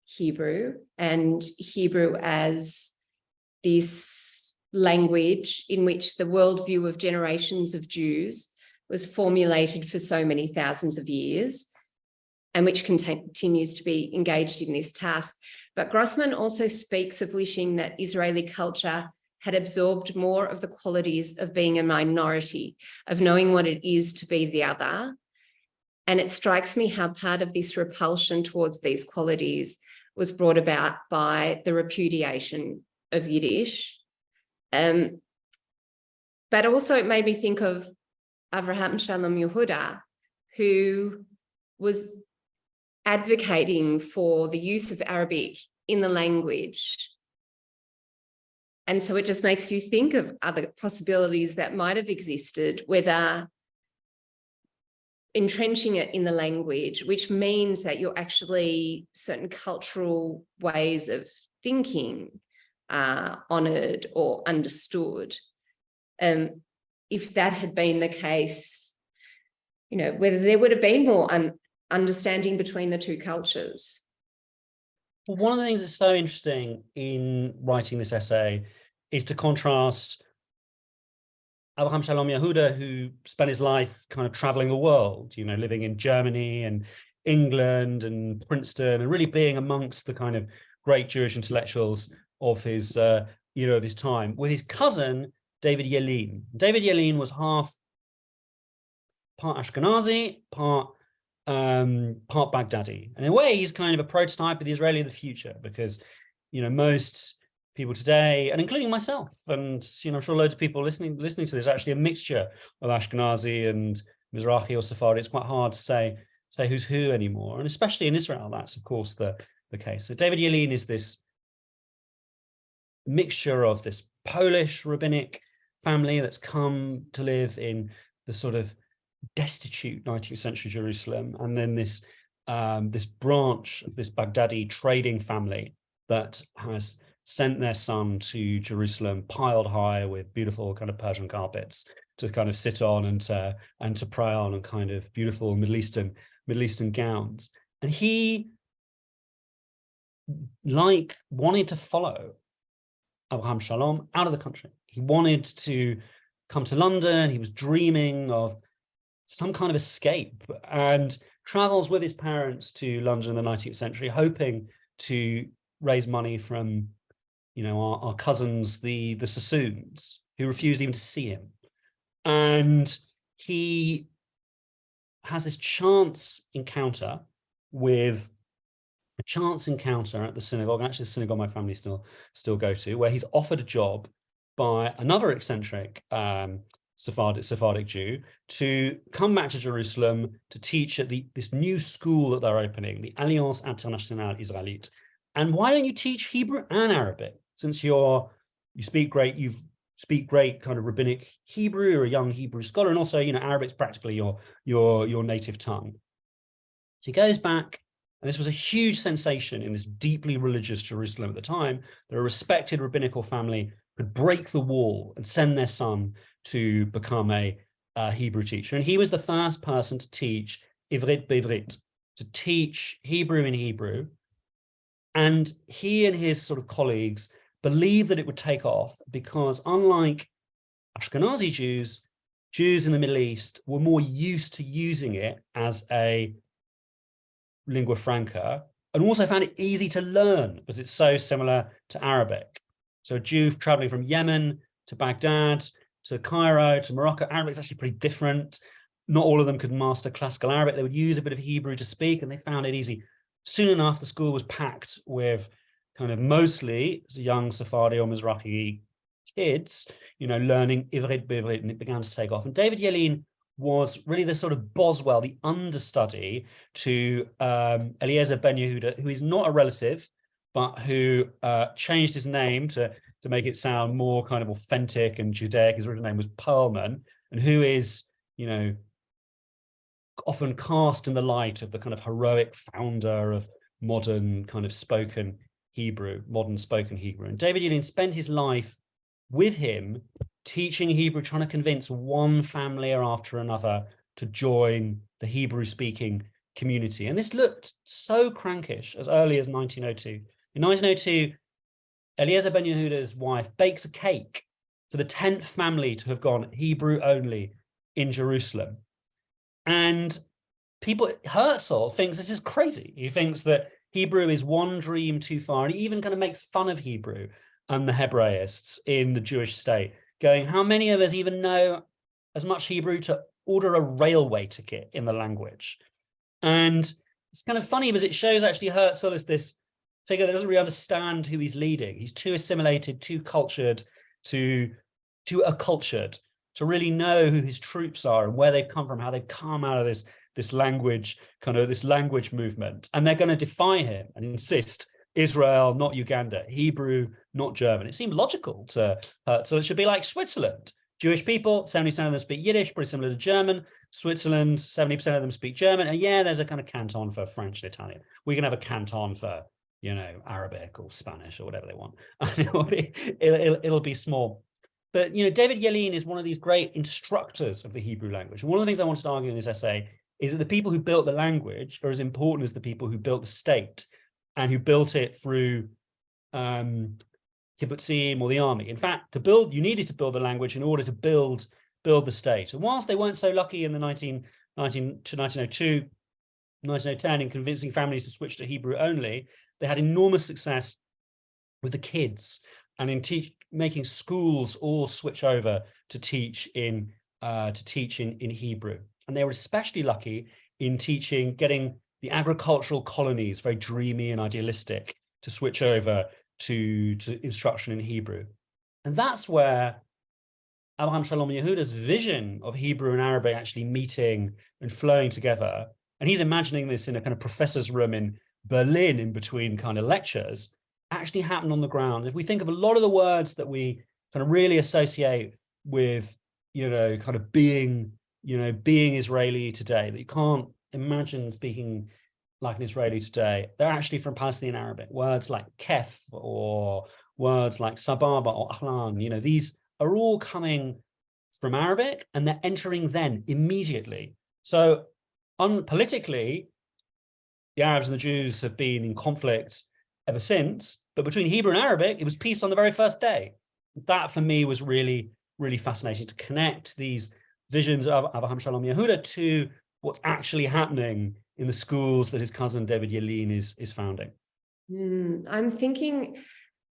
Hebrew and Hebrew as this language in which the worldview of generations of Jews was formulated for so many thousands of years and which continues to be engaged in this task. But Grossman also speaks of wishing that Israeli culture had absorbed more of the qualities of being a minority, of knowing what it is to be the other. And it strikes me how part of this repulsion towards these qualities was brought about by the repudiation of Yiddish. But also it made me think of Avraham Shalom Yehuda, who was advocating for the use of Arabic in the language. And so it just makes you think of other possibilities that might have existed, whether entrenching it in the language, which means that you're actually certain cultural ways of thinking are honoured or understood. If that had been the case, whether there would have been more understanding between the two cultures. Well, one of the things that's so interesting in writing this essay is to contrast Avraham Shalom Yehuda, who spent his life kind of traveling the world, living in Germany and England and Princeton, and really being amongst the kind of great Jewish intellectuals of his, of his time, with his cousin, David Yelin. David Yelin was part Ashkenazi, part Baghdadi. And in a way, he's kind of a prototype of the Israeli of the future, because, most people today, and including myself, and I'm sure loads of people listening to this, actually a mixture of Ashkenazi and Mizrahi or Sephardi. It's quite hard to say who's who anymore, and especially in Israel, that's of course the case. So David Yelin is this mixture of this Polish rabbinic family that's come to live in the sort of destitute 19th century Jerusalem, and then this branch of this Baghdadi trading family that has sent their son to Jerusalem piled high with beautiful kind of Persian carpets to kind of sit on and to pray on, and kind of beautiful Middle Eastern gowns. And he wanted to follow Avraham Shalom out of the country. He wanted to come to London. He was dreaming of some kind of escape, and travels with his parents to London in the 19th century, hoping to raise money from our cousins, the Sassoons, who refused even to see him. And he has this chance encounter at the synagogue, actually the synagogue my family still go to, where he's offered a job by another eccentric Sephardic Jew to come back to Jerusalem to teach at this new school that they're opening, the Alliance Internationale Israélite. And why don't you teach Hebrew and Arabic, since you speak great kind of rabbinic Hebrew, you're a young Hebrew scholar, and also Arabic's practically your native tongue. So he goes back, and this was a huge sensation in this deeply religious Jerusalem at the time, that a respected rabbinical family could break the wall and send their son to become a Hebrew teacher. And he was the first person to teach Ivrit B'Ivrit, to teach Hebrew in Hebrew. And he and his sort of colleagues believed that it would take off, because unlike Ashkenazi Jews, Jews in the Middle East, were more used to using it as a lingua franca, and also found it easy to learn because it's so similar to Arabic. So a Jew traveling from Yemen to Baghdad, to Cairo, to Morocco, Arabic's actually pretty different. Not all of them could master classical Arabic. They would use a bit of Hebrew to speak, and they found it easy. Soon enough, the school was packed with kind of mostly young Sephardi or Mizrahi kids, learning Ivrit Bivrit, and it began to take off. And David Yelin was really the sort of Boswell, the understudy to Eliezer Ben Yehuda, who is not a relative, but who changed his name to make it sound more kind of authentic and Judaic. His original name was Perlman, and who is, often cast in the light of the kind of heroic founder of modern kind of spoken Hebrew. And David Yelin spent his life with him teaching Hebrew, trying to convince one family or after another to join the Hebrew-speaking community. And this looked so crankish as early as 1902. In 1902, Eliezer Ben Yehuda's wife bakes a cake for the 10th family to have gone Hebrew only in Jerusalem. And Herzl thinks this is crazy. He thinks that Hebrew is one dream too far. And he even kind of makes fun of Hebrew and the Hebraists in the Jewish state, going, how many of us even know as much Hebrew to order a railway ticket in the language? And it's kind of funny because it shows actually Herzl is this figure that doesn't really understand who he's leading. He's too assimilated, too cultured, too accultured to really know who his troops are and where they've come from, how they've come out of this language movement. And they're going to defy him and insist Israel, not Uganda, Hebrew, not German. It seemed logical to so it should be like Switzerland. Jewish people, 70% of them speak Yiddish, pretty similar to German. Switzerland, 70% of them speak German. And yeah, there's a kind of canton for French and Italian. We can have a canton for, Arabic or Spanish or whatever they want. It'll be small. But, David Yelin is one of these great instructors of the Hebrew language. And one of the things I wanted to argue in this essay is that the people who built the language are as important as the people who built the state and who built it through kibbutzim or the army. In fact, you needed to build the language in order to build the state. And whilst they weren't so lucky in the 1902, 1910 in convincing families to switch to Hebrew only, they had enormous success with the kids and in making schools all switch over to teach in Hebrew. And they were especially lucky in getting the agricultural colonies, very dreamy and idealistic, to switch over to instruction in Hebrew. And that's where Abraham Shalom Yehuda's vision of Hebrew and Arabic actually meeting and flowing together. And he's imagining this in a kind of professor's room in Berlin in between kind of lectures, actually happened on the ground. If we think of a lot of the words that we kind of really associate with, kind of being Israeli today, that you can't imagine speaking like an Israeli today, they're actually from Palestinian Arabic. Words like kef or words like sababa or ahlan, these are all coming from Arabic and they're entering then immediately. So politically, the Arabs and the Jews have been in conflict ever since, but between Hebrew and Arabic, it was peace on the very first day. That for me was really, really fascinating, to connect these visions of Abraham Shalom Yehuda to what's actually happening in the schools that his cousin David Yelin is founding. I'm thinking,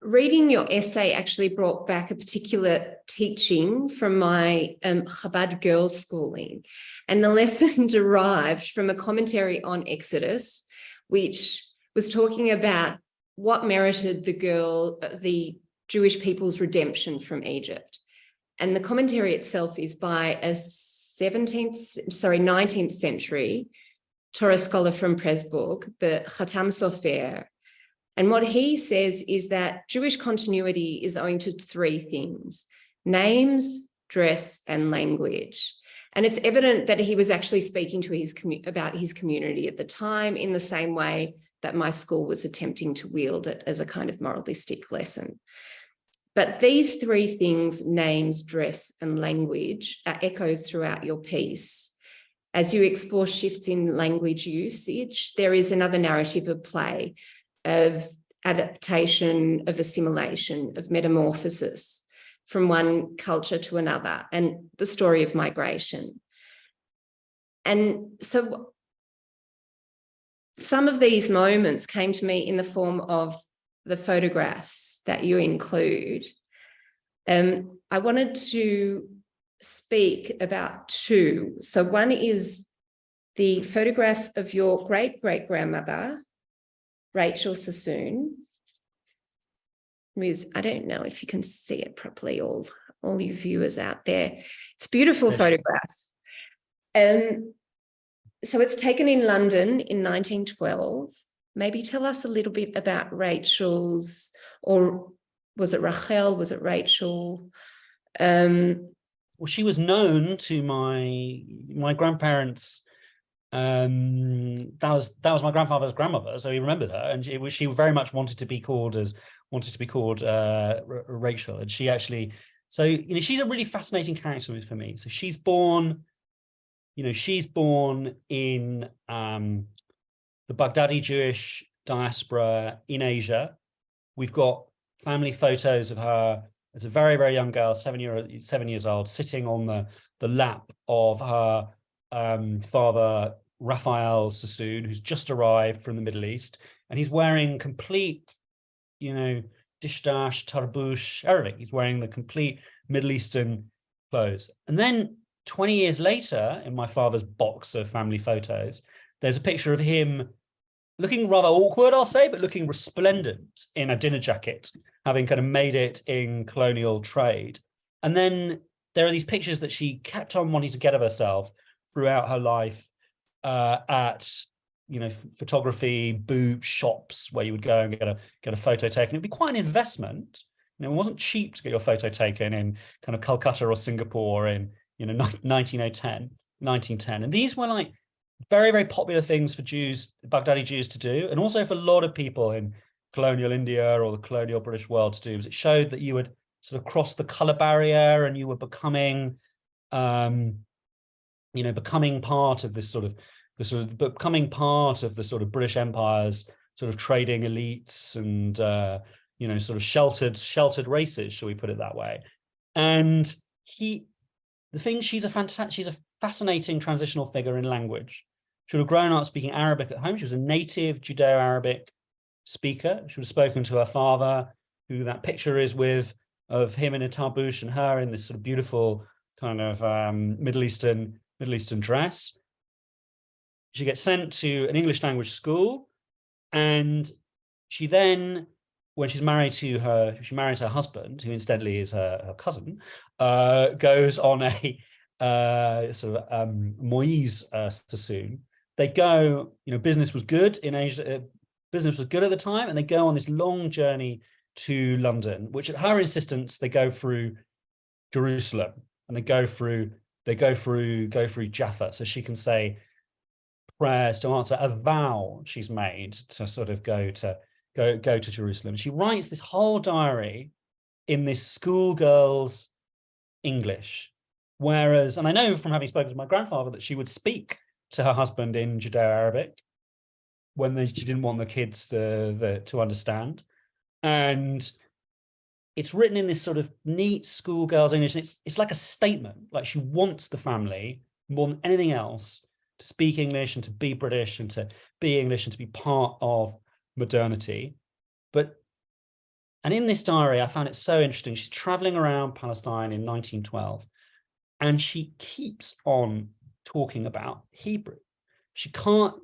reading your essay actually brought back a particular teaching from my Chabad girls' schooling. And the lesson derived from a commentary on Exodus, which was talking about what merited the Jewish people's redemption from Egypt. And the commentary itself is by a 19th century Torah scholar from Presburg, the Chatam Sofer. And what he says is that Jewish continuity is owing to three things: names, dress, and language. And it's evident that he was actually speaking to about his community at the time in the same way that my school was attempting to wield it as a kind of moralistic lesson. But these three things, names, dress, and language, are echoes throughout your piece. As you explore shifts in language usage, there is another narrative of play, of adaptation, of assimilation, of metamorphosis. from one culture to another, and the story of migration. And so some of these moments came to me in the form of the photographs that you include. I wanted to speak about two. So one is the photograph of your great-great-grandmother, Rachel Sassoon, who's, I don't know if you can see it properly, all you viewers out there. It's a beautiful photograph. So it's taken in London in 1912. Maybe tell us a little bit about Rachel's, or was it Rachel? Was it Rachel? Well, she was known to my grandparents. That was my grandfather's grandmother, so he remembered her, and she very much wanted to be called Rachel, and she actually. So she's a really fascinating character for me. So she's born in the Baghdadi Jewish diaspora in Asia. We've got family photos of her as a very, very young girl, 7 years old, sitting on the lap of her father, Raphael Sassoon, who's just arrived from the Middle East, and he's wearing complete, dishdash, tarbush, everything. He's wearing the complete Middle Eastern clothes. And then 20 years later, in my father's box of family photos, there's a picture of him looking rather awkward, I'll say, but looking resplendent in a dinner jacket, having kind of made it in colonial trade. And then there are these pictures that she kept on wanting to get of herself throughout her life at photography booth shops where you would go and get a photo taken. It'd be quite an investment. It wasn't cheap to get your photo taken in kind of Calcutta or Singapore in 1910. And these were like very, very popular things for Jews, Baghdadi Jews, to do, and also for a lot of people in colonial India or the colonial British world to do, because it showed that you would sort of cross the color barrier and you were becoming part of becoming part of the sort of British Empire's sort of trading elites and sort of sheltered races, shall we put it that way. And she's a fascinating transitional figure in language. She would have grown up speaking Arabic at home. She was a native Judeo-Arabic speaker. She would have spoken to her father, who that picture is with, of him in a tarbush and her in this sort of beautiful kind of Middle Eastern dress. She gets sent to an English language school, and she then, when she marries her husband, who incidentally is her cousin, goes on a Moise Sassoon. They go, business was good in Asia. Business was good at the time, and they go on this long journey to London, which at her insistence, they go through Jerusalem, and they go through Jaffa, so she can say prayers to answer a vow she's made to sort of go to Jerusalem. She writes this whole diary in this schoolgirl's English, whereas, and I know from having spoken to my grandfather that she would speak to her husband in Judeo-Arabic when she didn't want the kids to understand. And it's written in this sort of neat schoolgirl's English, and it's like a statement. Like, she wants the family more than anything else to speak English and to be British and to be English and to be part of modernity. And in this diary, I found it so interesting. She's traveling around Palestine in 1912, and she keeps on talking about Hebrew. She can't,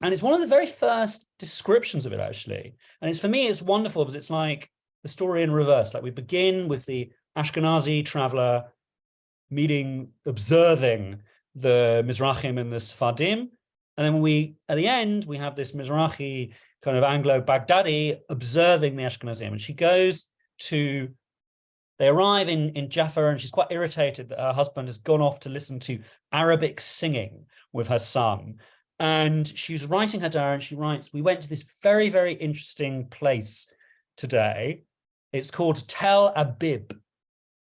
and it's one of the very first descriptions of it, actually. And for me, it's wonderful because it's like the story in reverse. Like, we begin with the Ashkenazi traveler observing the Mizrahim and the Sephardim. And then at the end, we have this Mizrahi kind of Anglo-Baghdadi observing the Ashkenazim. And they arrive in Jaffa, and she's quite irritated that her husband has gone off to listen to Arabic singing with her son. And she's writing her diary, and she writes, "We went to this very, very interesting place today. It's called Tel Abib."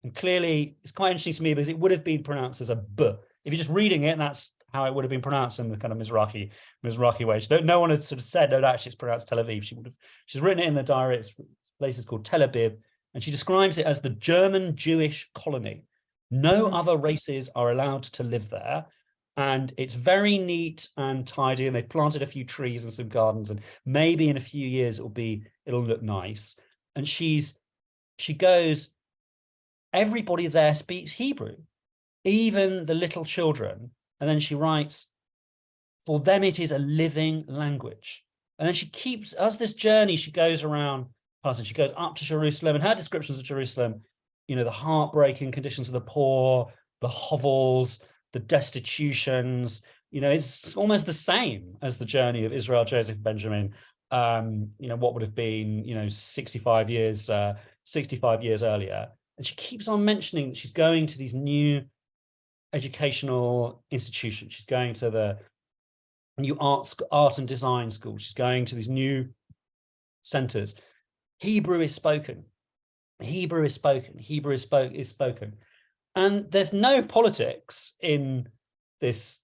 And clearly, it's quite interesting to me because it would have been pronounced as a B. If you're just reading it, that's how it would have been pronounced in the kind of Mizrahi way. No one had sort of said, no, actually it's pronounced Tel Aviv. She's written it in the diary. The place is called Tel Abib. And she describes it as the German Jewish colony. No other races are allowed to live there. And it's very neat and tidy. And they've planted a few trees and some gardens. And maybe in a few years, it'll look nice. And she goes, everybody there speaks Hebrew, even the little children. And then she writes, for them, it is a living language. And then she keeps, as this journey, she goes around, she goes up to Jerusalem, and her descriptions of Jerusalem, the heartbreaking conditions of the poor, the hovels, the destitutions, it's almost the same as the journey of Israel, Joseph, Benjamin, what would have been, 65 years earlier. And she keeps on mentioning that she's going to these new educational institutions. She's going to the new art and design school. She's going to these new centers. Hebrew is spoken. Hebrew is spoken. Hebrew is spoken. And there's no politics in this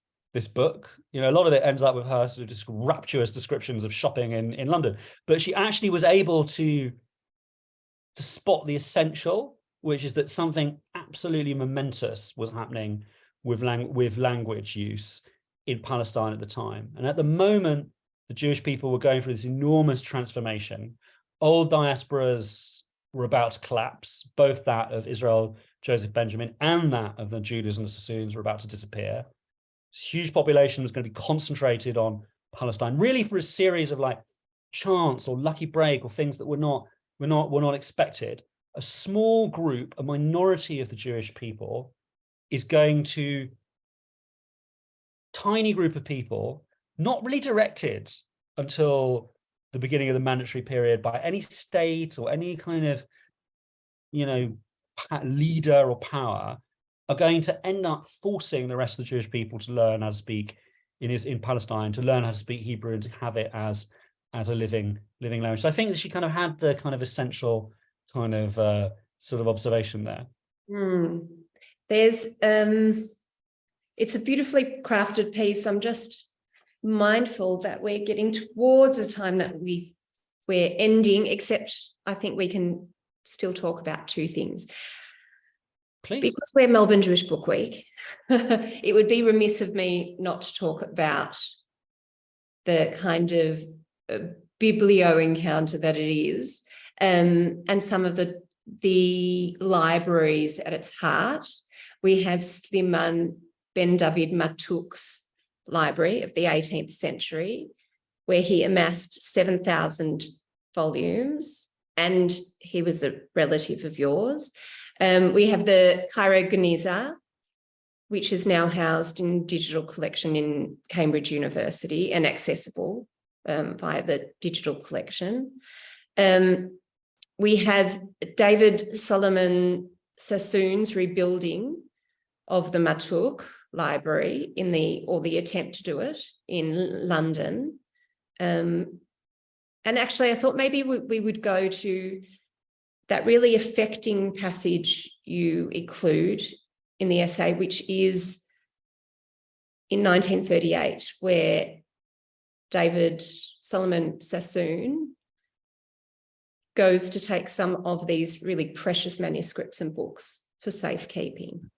book. A lot of it ends up with her sort of just rapturous descriptions of shopping in London. But she actually was able to spot the essential, which is that something absolutely momentous was happening with language use in Palestine at the time. And at the moment, the Jewish people were going through this enormous transformation. Old diasporas were about to collapse. Both that of Israel, Joseph, Benjamin, and that of the Judas and the Sassoons were about to disappear. This huge population was going to be concentrated on Palestine, really for a series of like chance or lucky break or things that were not expected. A small group, a minority of the Jewish people, is going to, tiny group of people, not really directed until the beginning of the mandatory period by any state or any kind of, leader or power, are going to end up forcing the rest of the Jewish people to learn how to speak in Palestine, to learn how to speak Hebrew and to have it as a living language. So I think that she kind of had the kind of essential kind of sort of observation there. There's it's a beautifully crafted piece. I'm just mindful that we're getting towards a time that we're ending, except I think we can still talk about two things. Please. Because we're Melbourne Jewish Book Week, it would be remiss of me not to talk about the kind of biblio encounter that it is, and some of the libraries at its heart. We have Sliman Ben David Matuk's library of the 18th century, where he amassed 7,000 volumes, and he was a relative of yours. We have the Cairo Geniza, which is now housed in digital collection in Cambridge University and accessible via the digital collection. We have David Solomon Sassoon's rebuilding of the Matuk library the attempt to do it in London. And actually, I thought maybe we would go to that really affecting passage you include in the essay, which is in 1938, where David Solomon Sassoon goes to take some of these really precious manuscripts and books for safekeeping.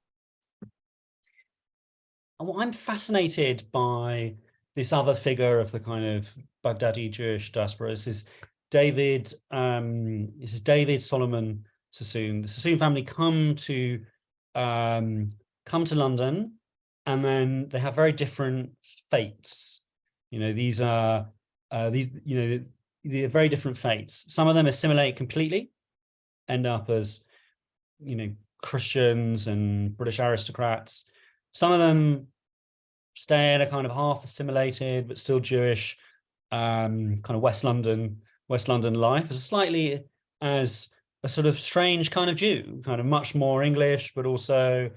Well, I'm fascinated by this other figure of the kind of Baghdadi Jewish diaspora. This is David Solomon Sassoon. The Sassoon family come to London, and then they have very different fates. These are very different fates. Some of them assimilate completely, end up as Christians and British aristocrats. Some of them stay in a kind of half assimilated but still Jewish kind of West London life as a sort of strange kind of Jew, kind of much more English, but also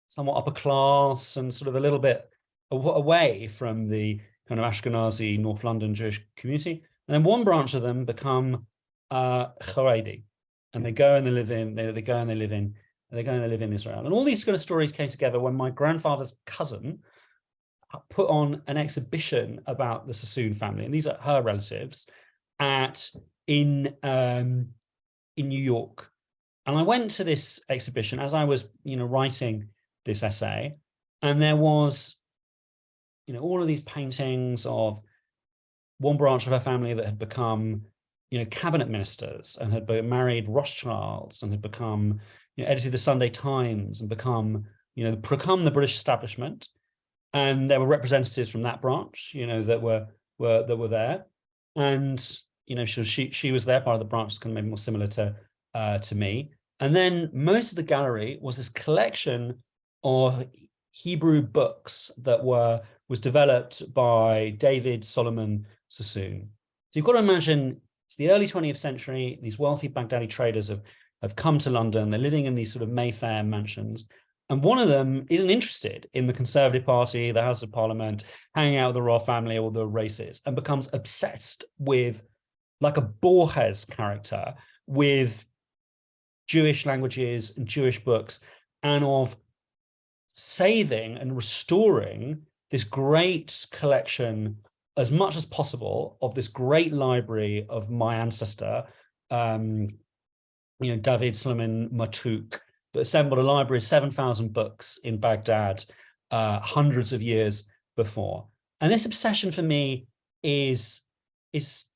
somewhat upper class and sort of a little bit away from the kind of Ashkenazi North London Jewish community. And then one branch of them become Haredi, and they go and they live in Israel. And all these kind of stories came together when my grandfather's cousin put on an exhibition about the Sassoon family, and these are her relatives, in New York. And I went to this exhibition as I was, writing this essay, and there was, all of these paintings of one branch of her family that had become, cabinet ministers and had married Rothschilds and had become, edited the Sunday Times and become the British establishment. And there were representatives from that branch, that were there. And, she was there, part of the branch, kind of maybe more similar to me. And then most of the gallery was this collection of Hebrew books that was developed by David Solomon Sassoon. So you've got to imagine it's the early 20th century. These wealthy Baghdadi traders have come to London. They're living in these sort of Mayfair mansions. And one of them isn't interested in the Conservative Party, the House of Parliament, hanging out with the royal family or the races, and becomes obsessed with, like a Borges character, with Jewish languages and Jewish books, and of saving and restoring this great collection as much as possible of this great library of my ancestor, David Solomon Matuk, that assembled a library of 7,000 books in Baghdad hundreds of years before. And this obsession for me is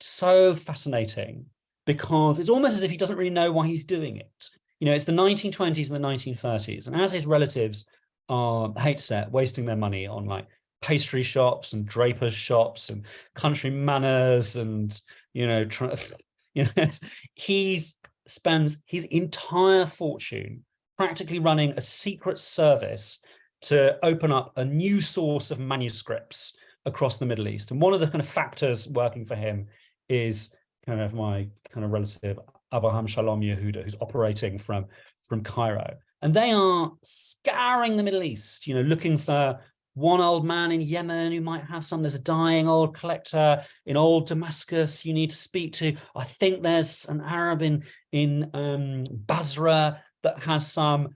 so fascinating, because it's almost as if he doesn't really know why he's doing it. It's the 1920s and the 1930s, and as his relatives are, I hate to say it, wasting their money on like pastry shops and drapers shops and country manors, and he spends his entire fortune practically running a secret service to open up a new source of manuscripts across the Middle East. And one of the kind of factors working for him is kind of my kind of relative Abraham Shalom Yehuda, who's operating from Cairo. And they are scouring the Middle East, looking for one old man in Yemen who might have some. There's a dying old collector in old Damascus you need to speak to. I think there's an Arab in Basra that has some,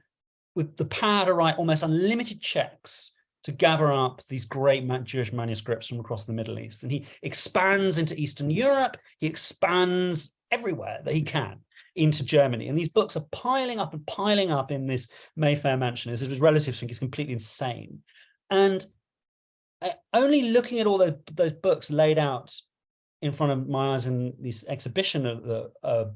with the power to write almost unlimited checks to gather up these great Jewish manuscripts from across the Middle East. And he expands into Eastern Europe. He expands everywhere that he can into Germany. And these books are piling up and piling up in this Mayfair mansion. As his relatives think he's completely insane. And only looking at all those books laid out in front of my eyes in this exhibition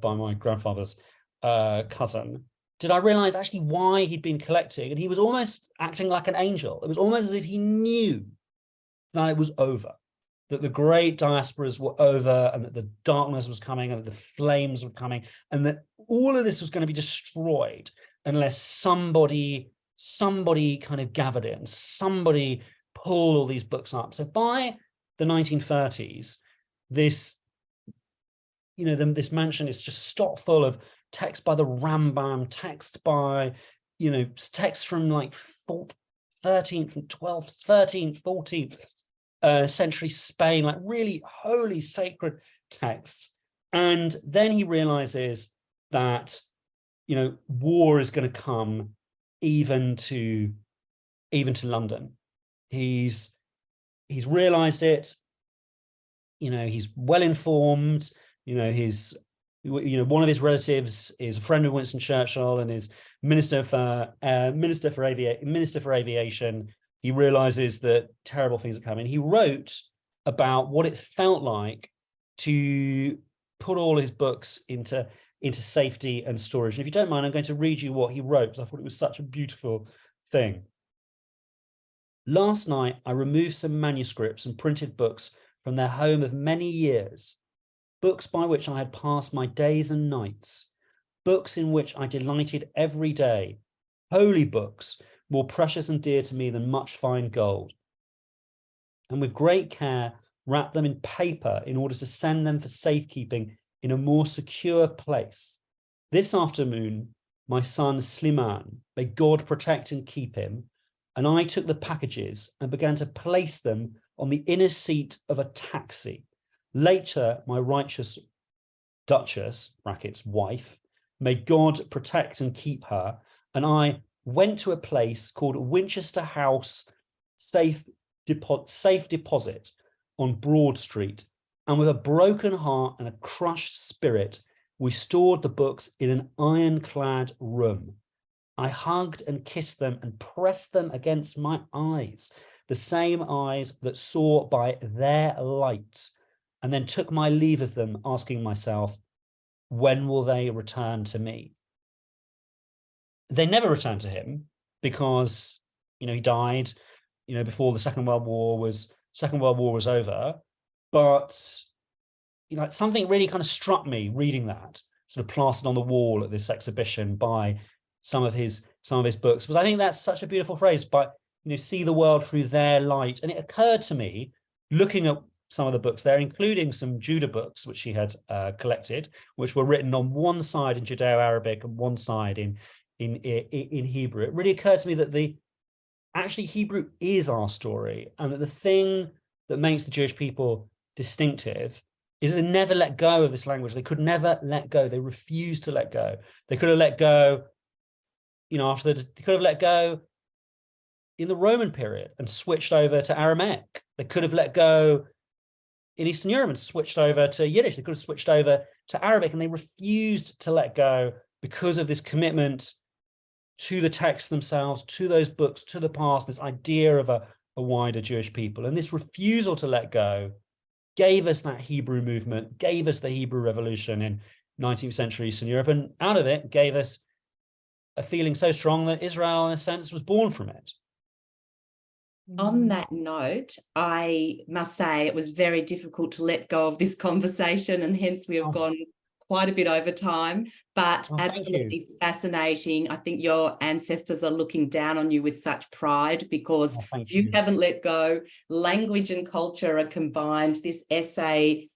by my grandfather's cousin, did I realize actually why he'd been collecting. And he was almost acting like an angel. It was almost as if he knew that it was over, that the great diasporas were over, and that the darkness was coming, and that the flames were coming, and that all of this was going to be destroyed unless somebody kind of gathered it and somebody pulled all these books up. So by the 1930s, this mansion is just stock full of text by the Rambam, text by, text from like 13th and 12th, 13th, 14th century Spain, like really holy, sacred texts. And then he realizes that, war is going to come even to London. He's realized it. He's well informed. One of his relatives is a friend of Winston Churchill and is minister for aviation. He realizes that terrible things are coming. He wrote about what it felt like to put all his books into safety and storage. And if you don't mind, I'm going to read you what he wrote. I thought it was such a beautiful thing. Last night, I removed some manuscripts and printed books from their home of many years, books by which I had passed my days and nights, books in which I delighted every day, holy books, more precious and dear to me than much fine gold. And with great care, wrapped them in paper in order to send them for safekeeping in a more secure place. This afternoon, my son Sliman, may God protect and keep him, and I took the packages and began to place them on the inner seat of a taxi. Later, my righteous Duchess, brackets wife, may God protect and keep her, and I went to a place called Winchester House Safe Deposit on Broad Street, and with a broken heart and a crushed spirit, We stored the books in an ironclad room. I hugged and kissed them and pressed them against my eyes, the same eyes that saw by their light, and then took my leave of them, asking myself, when will they return to me? They never returned to him because, he died, before the Second World War was over. But, something really kind of struck me reading that, sort of plastered on the wall at this exhibition by some of his books, because I think that's such a beautiful phrase, but see the world through their light. And it occurred to me, looking at some of the books there, including some Judah books which he had collected, which were written on one side in Judeo-Arabic and one side in Hebrew. It really occurred to me that actually Hebrew is our story, and that the thing that makes the Jewish people distinctive is that they never let go of this language. They could never let go. They refused to let go. They could have let go, they could have let go in the Roman period and switched over to Aramaic. They could have let go in Eastern Europe and switched over to Yiddish. They could have switched over to Arabic, and they refused to let go because of this commitment to the texts themselves, to those books, to the past, this idea of a wider Jewish people. And this refusal to let go gave us that Hebrew movement, gave us the Hebrew Revolution in 19th century Eastern Europe, and out of it gave us a feeling so strong that Israel, in a sense, was born from it. On that note, I must say it was very difficult to let go of this conversation, and hence we have gone quite a bit over time, but absolutely fascinating. I think your ancestors are looking down on you with such pride because you haven't let go. Language and culture are combined. This essay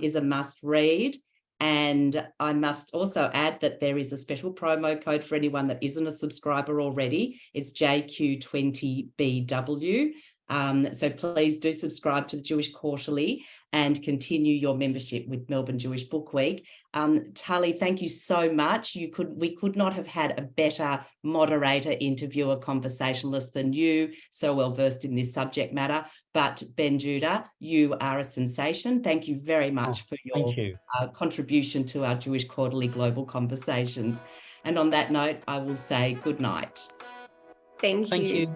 is a must read. And I must also add that there is a special promo code for anyone that isn't a subscriber already. It's JQ20BW. So please do subscribe to the Jewish Quarterly and continue your membership with Melbourne Jewish Book Week. Tali, thank you so much. We could not have had a better moderator, interviewer, conversationalist than you, so well versed in this subject matter. But Ben Judah, you are a sensation. Thank you very much for your contribution to our Jewish Quarterly Global Conversations. And on that note, I will say good night. Thank you.